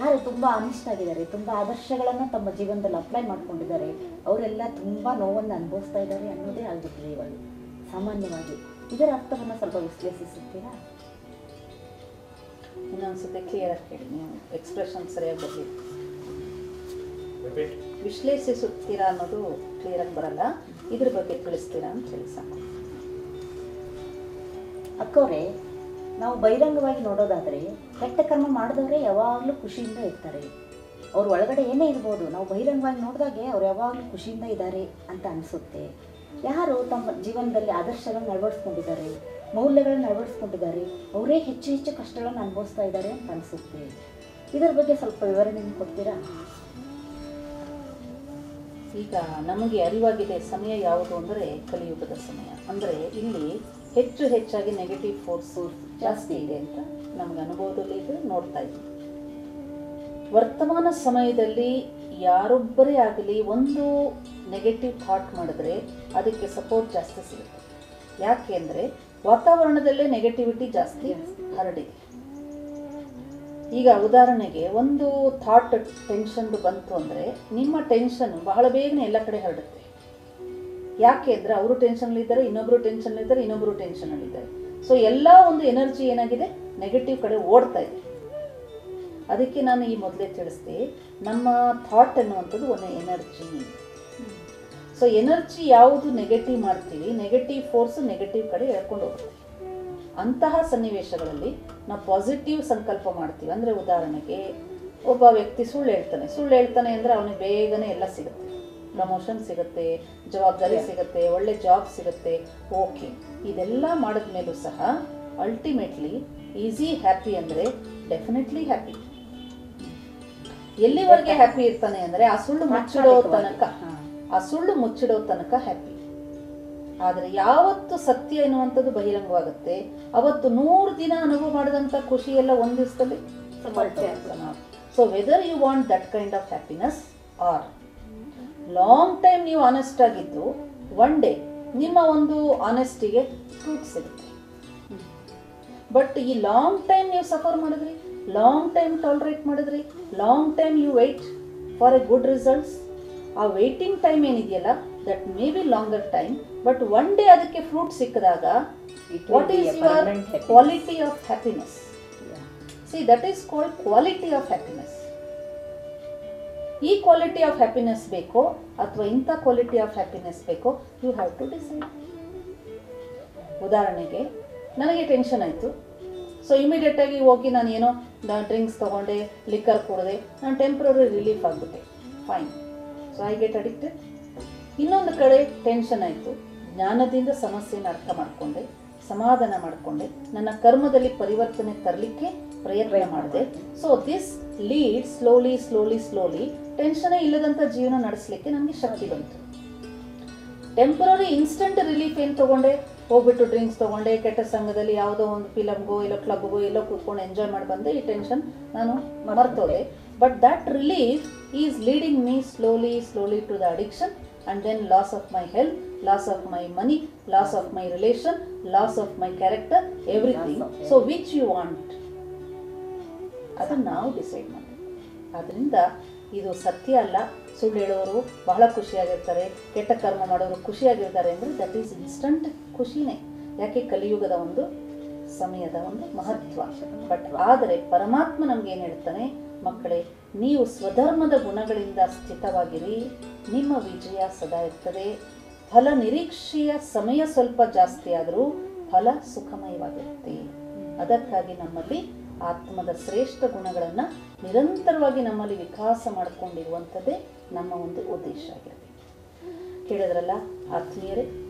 ಯಾರು ತುಂಬ ಅನಿಷ್ಟ ಆಗಿದ್ದಾರೆ, ತುಂಬ ಆದರ್ಶಗಳನ್ನು ತಮ್ಮ ಜೀವನದಲ್ಲಿ ಅಪ್ಲೈ ಮಾಡ್ಕೊಂಡಿದ್ದಾರೆ, ಅವರೆಲ್ಲ ತುಂಬ ನೋವನ್ನು ಅನುಭವಿಸ್ತಾ ಇದ್ದಾರೆ ಅನ್ನೋದೇ ಆಗಿಬಿಟ್ಟಿದೆ ಇವಾಗ ಸಾಮಾನ್ಯವಾಗಿ. ಇದರ ಅರ್ಥವನ್ನು ಸ್ವಲ್ಪ ವಿಶ್ಲೇಷಿಸುತ್ತೀರಾ? ಇನ್ನೊಂದ್ಸತಿ ಕ್ಲಿಯರ್ ಆಗಿ ಹೇಳಿ, ನೀವು ಎಕ್ಸ್ಪ್ರೆಷನ್ ಸರಿಯಾಗಿ ಬರಲಿ. ವಿಶ್ಲೇಷಿಸುತ್ತೀರಾ ಅನ್ನೋದು ಕ್ಲಿಯರಾಗಿ ಬರಲ್ಲ, ಇದ್ರ ಬಗ್ಗೆ ತಿಳಿಸ್ತೀರಾ ಅಂತ ಹೇಳಿ ಸಾಕು. ಅಕ್ಕವ್ರೆ, ನಾವು ಬಹಿರಂಗವಾಗಿ ನೋಡೋದಾದರೆ ಕೆಟ್ಟ ಕರ್ಮ ಮಾಡಿದವರೇ ಯಾವಾಗಲೂ ಖುಷಿಯಿಂದ ಇರ್ತಾರೆ. ಅವ್ರ ಒಳಗಡೆ ಏನೇ ಇರ್ಬೋದು, ನಾವು ಬಹಿರಂಗವಾಗಿ ನೋಡಿದಾಗೆ ಅವ್ರು ಯಾವಾಗಲೂ ಖುಷಿಯಿಂದ ಇದ್ದಾರೆ ಅಂತ ಅನಿಸುತ್ತೆ. ಯಾರು ತಮ್ಮ ಜೀವನದಲ್ಲಿ ಆದರ್ಶಗಳನ್ನು ಅಳವಡಿಸ್ಕೊಂಡಿದ್ದಾರೆ, ಮೌಲ್ಯಗಳನ್ನು ಅಳವಡಿಸ್ಕೊಂಡಿದ್ದಾರೆ, ಅವರೇ ಹೆಚ್ಚು ಹೆಚ್ಚು ಕಷ್ಟಗಳನ್ನು ಅನುಭವಿಸ್ತಾ ಇದ್ದಾರೆ ಅಂತ ಅನಿಸುತ್ತೆ. ಇದರ ಬಗ್ಗೆ ಸ್ವಲ್ಪ ವಿವರಣೆ ಕೊಡ್ತೀರಾ? ಈಗ ನಮಗೆ ಅರಿವಾಗಿದೆ ಸಮಯ ಯಾವುದು ಅಂದರೆ ಕಲಿಯುಗದ ಸಮಯ. ಅಂದರೆ ಇಲ್ಲಿ ಹೆಚ್ಚು ಹೆಚ್ಚಾಗಿ ನೆಗೆಟಿವ್ ಫೋರ್ಸ್ ಜಾಸ್ತಿ ಇದೆ ಅಂತ ನಮಗೆ ಅನುಭವದಲ್ಲಿ ಇದೆ, ನೋಡ್ತಾ ಇದ್ದೀವಿ. ವರ್ತಮಾನ ಸಮಯದಲ್ಲಿ ಯಾರೊಬ್ಬರೇ ಆಗಲಿ ಒಂದು ನೆಗೆಟಿವ್ ಥಾಟ್ ಮಾಡಿದ್ರೆ ಅದಕ್ಕೆ ಸಪೋರ್ಟ್ ಜಾಸ್ತಿ ಸಿಗುತ್ತೆ. ಯಾಕೆ ಅಂದರೆ ವಾತಾವರಣದಲ್ಲೇ ನೆಗೆಟಿವಿಟಿ ಜಾಸ್ತಿ ಹರಡಿದೆ. ಈಗ ಉದಾಹರಣೆಗೆ ಒಂದು ಥಾಟ್ ಟೆನ್ಷನ್ದು ಬಂತು ಅಂದರೆ ನಿಮ್ಮ ಟೆನ್ಷನ್ ಬಹಳ ಬೇಗನೆ ಎಲ್ಲ ಕಡೆ ಹರಡುತ್ತೆ. ಯಾಕೆ ಅಂದರೆ ಅವರು ಟೆನ್ಷನಲ್ಲಿದ್ದಾರೆ, ಇನ್ನೊಬ್ಬರು ಟೆನ್ಷನಲ್ಲಿದ್ದಾರೆ, ಇನ್ನೊಬ್ಬರು ಟೆನ್ಷನಲ್ಲಿದ್ದಾರೆ. ಸೊ ಎಲ್ಲ ಒಂದು ಎನರ್ಜಿ ಏನಾಗಿದೆ ನೆಗೆಟಿವ್ ಕಡೆ ಓಡ್ತಾ ಇದೆ. ಅದಕ್ಕೆ ನಾನು ಈ ಮೊದಲೇ ತಿಳಿಸ್ದೆ, ನಮ್ಮ ಥಾಟ್ ಅನ್ನುವಂಥದ್ದು ಒಂದು ಎನರ್ಜಿ. ಸೊ ಎನರ್ಜಿ ಯಾವುದು ನೆಗೆಟಿವ್ ಮಾಡ್ತೀವಿ, ನೆಗೆಟಿವ್ ಫೋರ್ಸು ನೆಗೆಟಿವ್ ಕಡೆ ಎಳ್ಕೊಂಡು ಹೋಗುತ್ತೆ. ಅಂತಹ ಸನ್ನಿವೇಶಗಳಲ್ಲಿ ನಾವು ಪಾಸಿಟಿವ್ ಸಂಕಲ್ಪ ಮಾಡ್ತೀವಿ. ಅಂದರೆ ಉದಾಹರಣೆಗೆ ಒಬ್ಬ ವ್ಯಕ್ತಿ ಸುಳ್ಳು ಹೇಳ್ತಾನೆ ಅಂದರೆ ಅವನಿಗೆ ಬೇಗನೆ ಎಲ್ಲ ಸಿಗುತ್ತೆ, ಪ್ರಮೋಷನ್ ಸಿಗುತ್ತೆ, ಜವಾಬ್ದಾರಿ ಸಿಗುತ್ತೆ, ಒಳ್ಳೆ ಜಾಬ್ ಸಿಗುತ್ತೆ. ಓಕೆ, ಇದೆಲ್ಲ ಮಾಡಿದ್ಮೇಲೂ ಸಹ ಅಲ್ಟಿಮೇಟ್ಲಿ ಈಸಿ ಹ್ಯಾಪಿ ಅಂದರೆ ಡೆಫಿನೆಟ್ಲಿ ಹ್ಯಾಪಿ. ಎಲ್ಲಿವರೆಗೆ ಹ್ಯಾಪಿ ಇರ್ತಾನೆ ಅಂದರೆ ಆ ಸುಳ್ಳು ಮುಚ್ಚಿಡೋ ತನಕ ಹ್ಯಾಪಿ. ಆದರೆ ಯಾವತ್ತು ಸತ್ಯ ಎನ್ನುವಂಥದ್ದು ಬಹಿರಂಗವಾಗುತ್ತೆ ಅವತ್ತು 100 ದಿನ ಅನುಭವ ಮಾಡಿದಂಥ ಖುಷಿ ಎಲ್ಲ ಒಂದು ದಿವಸದಲ್ಲಿ. So whether you want that kind of happiness or long time ನೀವು ಆನೆಸ್ಟ್ ಆಗಿದ್ದು ಒನ್ ಡೇ ನಿಮ್ಮ ಒಂದು ಆನೆಸ್ಟಿಗೆ ಫ್ರೂಟ್ ಸಿಗುತ್ತೆ. ಬಟ್ ಈ ಲಾಂಗ್ ಟೈಮ್ ನೀವು ಸಫರ್ ಮಾಡಿದ್ರಿ, ಲಾಂಗ್ ಟೈಮ್ ಟಾಲರೇಟ್ ಮಾಡಿದ್ರಿ, long time you wait for a good results. ಆ ವೇಟಿಂಗ್ ಟೈಮ್ ಏನಿದೆಯಲ್ಲ that may be longer time, but one day ಅದಕ್ಕೆ ಫ್ರೂಟ್ ಸಿಕ್ಕಿದಾಗ what is your quality of happiness? See, that is called quality of happiness. ಈ quality of happiness ಬೇಕೋ ಅಥವಾ ಇಂಥ quality of happiness ಬೇಕೋ, you have to decide. ಉದಾಹರಣೆಗೆ ನನಗೆ tension ಆಯಿತು, ಸೊ ಇಮಿಡಿಯೇಟಾಗಿ ಹೋಗಿ ನಾನು ಏನೋ ಡ್ರಿಂಕ್ಸ್ ತೊಗೊಂಡೆ, ಲಿಕ್ಕರ್ ಕುಡಿದೆ, ನಾನು ಟೆಂಪ್ರರಿ ರಿಲೀಫ್ ಆಗಿಬಿಟ್ಟೆ, fine. So I get addicted. ಇನ್ನೊಂದು ಕಡೆ ಟೆನ್ಷನ್ ಆಯಿತು, ಜ್ಞಾನದಿಂದ ಸಮಸ್ಯೆಯನ್ನು ಅರ್ಥ ಮಾಡಿಕೊಂಡೆ, ಸಮಾಧಾನ ಮಾಡಿಕೊಂಡೆ, ನನ್ನ ಕರ್ಮದಲ್ಲಿ ಪರಿವರ್ತನೆ ತರಲಿಕ್ಕೆ ಪ್ರಯತ್ನ ಮಾಡಿದೆ. ಸೊ ದಿಸ್ ಲೀಡ್ ಸ್ಲೋಲಿ ಟೆನ್ಷನೇ ಇಲ್ಲದಂಥ ಜೀವನ ನಡೆಸಲಿಕ್ಕೆ ನನಗೆ ಶಕ್ತಿ ಬಂತು. ಟೆಂಪರರಿ ಇನ್ಸ್ಟಂಟ್ ರಿಲೀಫ್ ಏನು ತೊಗೊಂಡೆ, ಹೋಗ್ಬಿಟ್ಟು ಡ್ರಿಂಕ್ಸ್ ತೊಗೊಂಡೆ, ಕೆಟ್ಟ ಸಂಘದಲ್ಲಿ ಯಾವುದೋ ಒಂದು ಫಿಲಮ್ಗೋ ಎಲ್ಲೋ ಕ್ಲಬ್ಗೋ ಎಲ್ಲೋ ಕೂತ್ಕೊಂಡು ಎಂಜಾಯ್ ಮಾಡಿ ಬಂದೆ, ಈ ಟೆನ್ಷನ್ ನಾನು ಮರ್ತೋದೆ. But that relief is leading me slowly to the addiction and then loss of my health, loss of my money, loss of my relation, loss of my character, everything. So which you want? ಅದನ್ನು ನಾವು decide ಮಾಡಬೇಕು. ಆದ್ದರಿಂದ ಇದು ಸತ್ಯ ಅಲ್ಲ. ಸುಳ್ಳು ಹೇಳೋರು ಬಹಳ ಖುಷಿಯಾಗಿರ್ತಾರೆ, ಕೆಟ್ಟ ಕರ್ಮ ಮಾಡೋರು ಖುಷಿಯಾಗಿರ್ತಾರೆ ಅಂದರೆ ದಟ್ ಈಸ್ ಇನ್ಸ್ಟಂಟ್ ಖುಷಿನೇ. ಯಾಕೆ ಕಲಿಯುಗದ ಒಂದು ಸಮಯದ ಒಂದು ಮಹತ್ವ. ಬಟ್ ಆದರೆ ಪರಮಾತ್ಮ ನಮ್ಗೆ ಏನು ಹೇಳ್ತಾನೆ, ಮಕ್ಕಳೇ ನೀವು ಸ್ವಧರ್ಮದ ಗುಣಗಳಿಂದ ಸ್ಥಿತವಾಗಿರಿ, ನಿಮ್ಮ ವಿಜಯ ಸದಾ ಇರ್ತದೆ. ಫಲ ನಿರೀಕ್ಷೆಯ ಸಮಯ ಸ್ವಲ್ಪ ಜಾಸ್ತಿ ಆದರೂ ಫಲ ಸುಖಮಯವಾಗಿರುತ್ತೆ. ಅದಕ್ಕಾಗಿ ನಮ್ಮಲ್ಲಿ ಆತ್ಮದ ಶ್ರೇಷ್ಠ ಗುಣಗಳನ್ನು ನಿರಂತರವಾಗಿ ನಮ್ಮಲ್ಲಿ ವಿಕಾಸ ಮಾಡಿಕೊಂಡಿರುವಂಥದ್ದೇ ನಮ್ಮ ಒಂದು ಉದ್ದೇಶ ಆಗಿರುತ್ತೆ. ಕೇಳಿದ್ರಲ್ಲ ಆತ್ಮೀಯರೇ,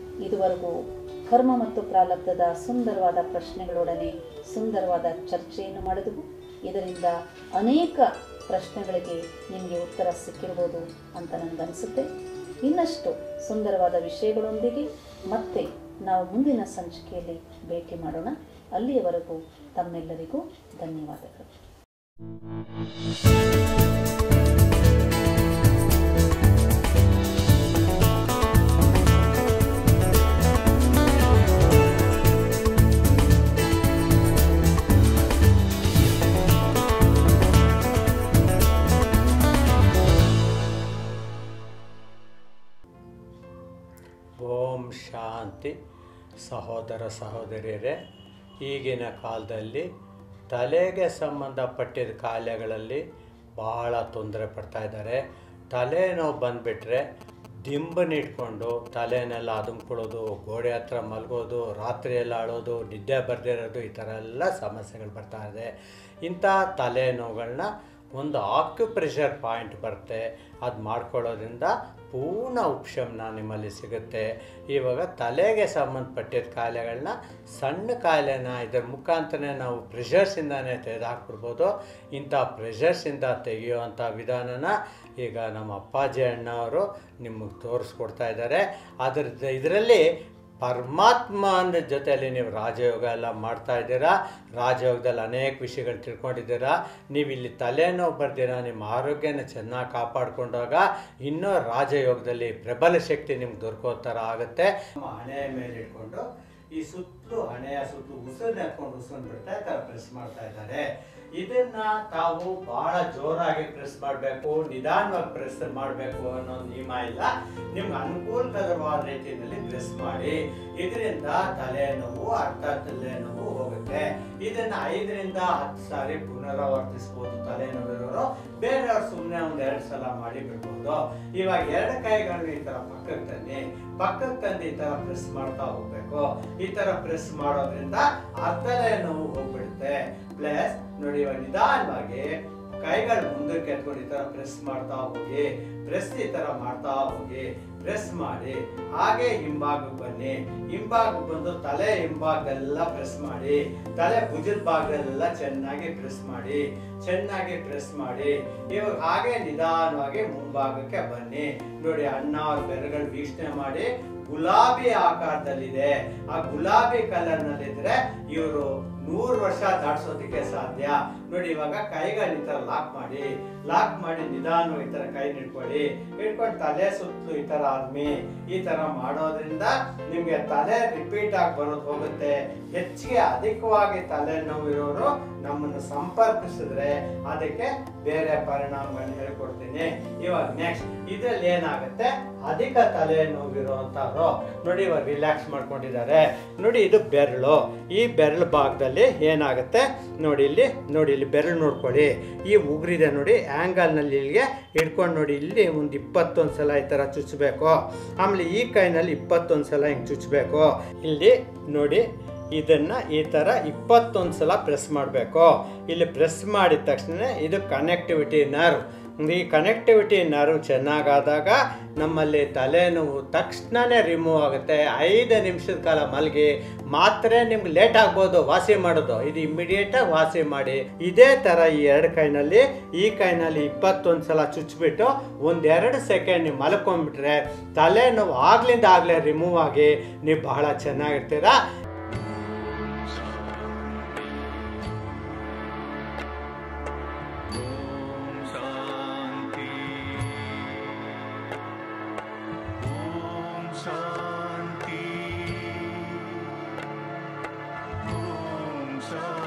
ಇದುವರೆಗೂ ಕರ್ಮ ಮತ್ತು ಪ್ರಾರಬ್ಧದ ಸುಂದರವಾದ ಪ್ರಶ್ನೆಗಳೊಡನೆ ಸುಂದರವಾದ ಚರ್ಚೆಯನ್ನು ಮಾಡಿದೆವು. ಇದರಿಂದ ಅನೇಕ ಪ್ರಶ್ನೆಗಳಿಗೆ ನಿಮಗೆ ಉತ್ತರ ಸಿಕ್ಕಿರ್ಬೋದು ಅಂತ ನನಗನ್ನಿಸುತ್ತೆ. ಇನ್ನಷ್ಟು ಸುಂದರವಾದ ವಿಷಯಗಳೊಂದಿಗೆ ಮತ್ತೆ ನಾವು ಮುಂದಿನ ಸಂಚಿಕೆಯಲ್ಲಿ ಭೇಟಿ ಮಾಡೋಣ. ಅಲ್ಲಿಯವರೆಗೂ ತಮ್ಮೆಲ್ಲರಿಗೂ ಧನ್ಯವಾದಗಳು. ಓಂ ಶಾಂತಿ. ಸಹೋದರ ಸಹೋದರಿಯರೇ, ಈಗಿನ ಕಾಲದಲ್ಲಿ ತಲೆಗೆ ಸಂಬಂಧಪಟ್ಟಿದ ಕಾಯಿಲೆಗಳಲ್ಲಿ ಭಾಳ ತೊಂದರೆ ಪಡ್ತಾ ಇದ್ದಾರೆ. ತಲೆನೋವು ಬಂದುಬಿಟ್ರೆ ದಿಂಬನ್ನಿಟ್ಕೊಂಡು ತಲೆನೆಲ್ಲ ಅದುಮ್ಕೊಳ್ಳೋದು, ಗೋಡೆ ಹತ್ರ ಮಲಗೋದು, ರಾತ್ರಿ ಎಲ್ಲ ಅಳೋದು, ನಿದ್ದೆ ಬರ್ದಿರೋದು, ಈ ಥರ ಎಲ್ಲ ಸಮಸ್ಯೆಗಳು ಬರ್ತಾ ಇದೆ. ಇಂಥ ತಲೆನೋವುಗಳನ್ನ ಒಂದು ಆಕ್ಯುಪ್ರೆಷರ್ ಪಾಯಿಂಟ್ ಬರುತ್ತೆ, ಅದು ಮಾಡ್ಕೊಳ್ಳೋದ್ರಿಂದ ಪೂರ್ಣ ಉಪಶಮನ ನಿಮ್ಮಲ್ಲಿ ಸಿಗುತ್ತೆ. ಇವಾಗ ತಲೆಗೆ ಸಂಬಂಧಪಟ್ಟಿದ್ದ ಕಾಯಿಲೆಗಳನ್ನ, ಸಣ್ಣ ಕಾಯಿಲೆನ ಇದರ ಮುಖಾಂತರನೇ ನಾವು ಪ್ರೆಷರ್ಸಿಂದನೇ ತೆಗೆದುಹಾಕ್ಬಿಡ್ಬೋದು. ಇಂಥ ಪ್ರೆಷರ್ಸಿಂದ ತೆಗೆಯುವಂಥ ವಿಧಾನನ ಈಗ ನಮ್ಮ ಅಪ್ಪಾಜಿ ಅಣ್ಣವರು ನಿಮಗೆ ತೋರಿಸ್ಕೊಡ್ತಾ ಇದ್ದಾರೆ. ಇದರಲ್ಲಿ ಪರಮಾತ್ಮ ಅಂದ ಜೊತೆಯಲ್ಲಿ ನೀವು ರಾಜಯೋಗ ಎಲ್ಲ ಮಾಡ್ತಾ ಇದ್ದೀರಾ. ರಾಜಯೋಗದಲ್ಲಿ ಅನೇಕ ವಿಷಯಗಳು ತಿಳ್ಕೊಂಡಿದ್ದೀರಾ. ನೀವು ಇಲ್ಲಿ ತಲೆನೋವು ಬರ್ದಿರಾ, ನಿಮ್ಮ ಆರೋಗ್ಯನ ಚೆನ್ನಾಗಿ ಕಾಪಾಡ್ಕೊಂಡಾಗ ಇನ್ನೂ ರಾಜಯೋಗದಲ್ಲಿ ಪ್ರಬಲ ಶಕ್ತಿ ನಿಮ್ಗೆ ದೊರಕೋ ಥರ ಆಗುತ್ತೆ. ಹಣೆಯ ಮೇಲೆ ಇಟ್ಕೊಂಡು ಈ ಸುತ್ತಲೂ, ಹಣೆಯ ಸುತ್ತಲೂ ಉಸಿರನ್ನ ಎತ್ಕೊಂಡು ಉಸಿರನ್ನ ಬಿಡ್ತಾ ಈ ಥರ ಪ್ರೆಸ್ ಮಾಡ್ತಾ ಇದ್ದಾರೆ. ಇದನ್ನ ತಾವು ಬಹಳ ಜೋರಾಗಿ ಪ್ರೆಸ್ ಮಾಡಬೇಕು, ನಿಧಾನವಾಗಿ ಪ್ರೆಸ್ ಮಾಡಬೇಕು ಅನ್ನೋ ನಿಯಮ ಇಲ್ಲ. ನಿಮ್ಗೆ ಅನುಕೂಲಕರವಾದ ರೀತಿಯಲ್ಲಿ ಪ್ರೆಸ್ ಮಾಡಿ. ಇದರಿಂದ ತಲೆನೋವು, ಅರ್ಧ ತಲೆನೋವು ಹೋಗುತ್ತೆ. ಇದನ್ನ 5ರಿಂದ 10 ಸಾರಿ ಪುನರಾವರ್ತಿಸಬಹುದು ತಲೆನೋವಿರೋರು. ಬೇರೆಯವ್ರು ಸುಮ್ಮನೆ 1-2 ಸಲ ಮಾಡಿ ಬಿಡ್ಬೋದು. ಇವಾಗ 2 ಕೈಗಳನ್ನ ಈ ತರ ಪಕ್ಕಕ್ಕೆ ತಂದು ಈ ತರ ಪ್ರೆಸ್ ಮಾಡ್ತಾ ಹೋಗ್ಬೇಕು. ಈ ತರ ಪ್ರೆಸ್ ಮಾಡೋದ್ರಿಂದ ತಲೆನೋವು ಹೋಗ್ಬಿಡುತ್ತೆ. ಪ್ಲಸ್ ನೋಡಿ, ಇವಾಗ ನಿಧಾನವಾಗಿ ಕೈಗಳು ಮುಂದಕ್ಕೆ ಎತ್ಕೊಂಡು ಈ ತರ ಪ್ರೆಸ್ ಮಾಡ್ತಾ ಹೋಗಿ, ಪ್ರೆಸ್ ಈ ತರ ಮಾಡ್ತಾ ಹೋಗಿ, ಪ್ರೆಸ್ ಮಾಡಿ. ಹಾಗೆ ಹಿಂಭಾಗಕ್ಕೆ ಬನ್ನಿ. ಹಿಂಭಾಗಕ್ಕೆ ಬಂದು ತಲೆ ಹಿಂಭಾಗದೆಲ್ಲ ಪ್ರೆಸ್ ಮಾಡಿ. ತಲೆ ಭುಜದ ಭಾಗದೆಲ್ಲ ಚೆನ್ನಾಗಿ ಪ್ರೆಸ್ ಮಾಡಿ, ಚೆನ್ನಾಗಿ ಪ್ರೆಸ್ ಮಾಡಿ. ಇವಾಗ ಹಾಗೆ ನಿಧಾನವಾಗಿ ಮುಂಭಾಗಕ್ಕೆ ಬನ್ನಿ. ನೋಡಿ, ಅಣ್ಣ ಅವ್ರ ಬೆರಗಳು ವೀಕ್ಷಣೆ ಮಾಡಿ. ಗುಲಾಬಿ ಆಕಾರದಲ್ಲಿದೆ. ಆ ಗುಲಾಬಿ ಕಲರ್ ನಲ್ಲಿದ್ರೆ ಇವರು 100 ವರ್ಷ ದಾಟಿಸೋದಕ್ಕೆ ಸಾಧ್ಯ. ನೋಡಿ, ಇವಾಗ ಕೈಗಳು ಈ ತರ ಲಾಕ್ ಮಾಡಿ ನಿಧಾನವಾಗಿ ಈ ತರ ಕೈ ಇಟ್ಕೊಂಡು ತಲೆ ಸುತ್ತಲೂ ಈ ತರ ಈ ತರ ಮಾಡೋದ್ರಿಂದ ನಿಮ್ಗೆ ತಲೆ ರಿಪೀಟ್ ಆಗಿ ಬರೋದು ಹೋಗುತ್ತೆ. ಹೆಚ್ಚಿಗೆ ಅಧಿಕವಾಗಿ ತಲೆನೋವು ಇರೋರು ನಮ್ಮನ್ನು ಸಂಪರ್ಕಿಸಿದ್ರೆ ಅದಕ್ಕೆ ಬೇರೆ ಪರಿಣಾಮಗಳನ್ನ ಹೇಳ್ಕೊಡ್ತೀನಿ. ಇವಾಗ ನೆಕ್ಸ್ಟ್ ಇದ್ರಲ್ಲಿ ಏನಾಗುತ್ತೆ, ಅಧಿಕ ತಲೆನೋವಿರುವಂತವ್ರು ನೋಡಿ ಇವಾಗ ರಿಲ್ಯಾಕ್ಸ್ ಮಾಡ್ಕೊಂಡಿದ್ದಾರೆ. ನೋಡಿ, ಇದು ಬೆರಳು. ಈ ಬೆರಳು ಭಾಗದಲ್ಲಿ ಏನಾಗುತ್ತೆ ನೋಡಿ, ಇಲ್ಲಿ ಬೆರಳು ನೋಡ್ಕೊಳ್ಳಿ. ಈ ಉಗುರಿದೆ ನೋಡಿ, ಆ್ಯಂಗಲ್ನಲ್ಲಿ ಇಲ್ಲಿಗೆ ಹಿಡ್ಕೊಂಡು ನೋಡಿ, ಇಲ್ಲಿ ಒಂದು 21 ಸಲ ಈ ಥರ ಚುಚ್ಚಬೇಕು. ಆಮೇಲೆ ಈ ಕೈನಲ್ಲಿ 21 ಸಲ ಹಿಂಗೆ ಚುಚ್ಚಬೇಕು. ಇಲ್ಲಿ ನೋಡಿ, ಇದನ್ನು ಈ ಥರ 21 ಸಲ ಪ್ರೆಸ್ ಮಾಡಬೇಕು. ಇಲ್ಲಿ ಪ್ರೆಸ್ ಮಾಡಿದ ತಕ್ಷಣ ಇದು ಕನೆಕ್ಟಿವಿಟಿ ನರ್ವ್. ಈ ಕನೆಕ್ಟಿವಿಟಿ ನರ್ವ್ ಚೆನ್ನಾಗಾದಾಗ ನಮ್ಮಲ್ಲಿ ತಲೆನೋವು ತಕ್ಷಣವೇ ರಿಮೂವ್ ಆಗುತ್ತೆ. 5 ನಿಮಿಷದ ಕಾಲ ಮಲಗಿ ಮಾತ್ರೆ ನಿಮ್ಗೆ ಲೇಟ್ ಆಗ್ಬೋದು ವಾಸಿ ಮಾಡೋದು, ಇದು ಇಮ್ಮಿಡಿಯೇಟಾಗಿ ವಾಸಿ ಮಾಡಿ. ಇದೇ ಥರ ಈ 2 ಕೈನಲ್ಲಿ, ಈ ಕೈನಲ್ಲಿ 21 ಸಲ ಚುಚ್ಚಿಬಿಟ್ಟು 1-2 ಸೆಕೆಂಡ್ ನೀವು ಮಲ್ಕೊಂಡ್ಬಿಟ್ರೆ ತಲೆನೋವು ಆಗ್ಲೇ ರಿಮೂವ್ ಆಗಿ ನೀವು ಬಹಳ ಚೆನ್ನಾಗಿರ್ತೀರಾ. Shanti. Om Shanti.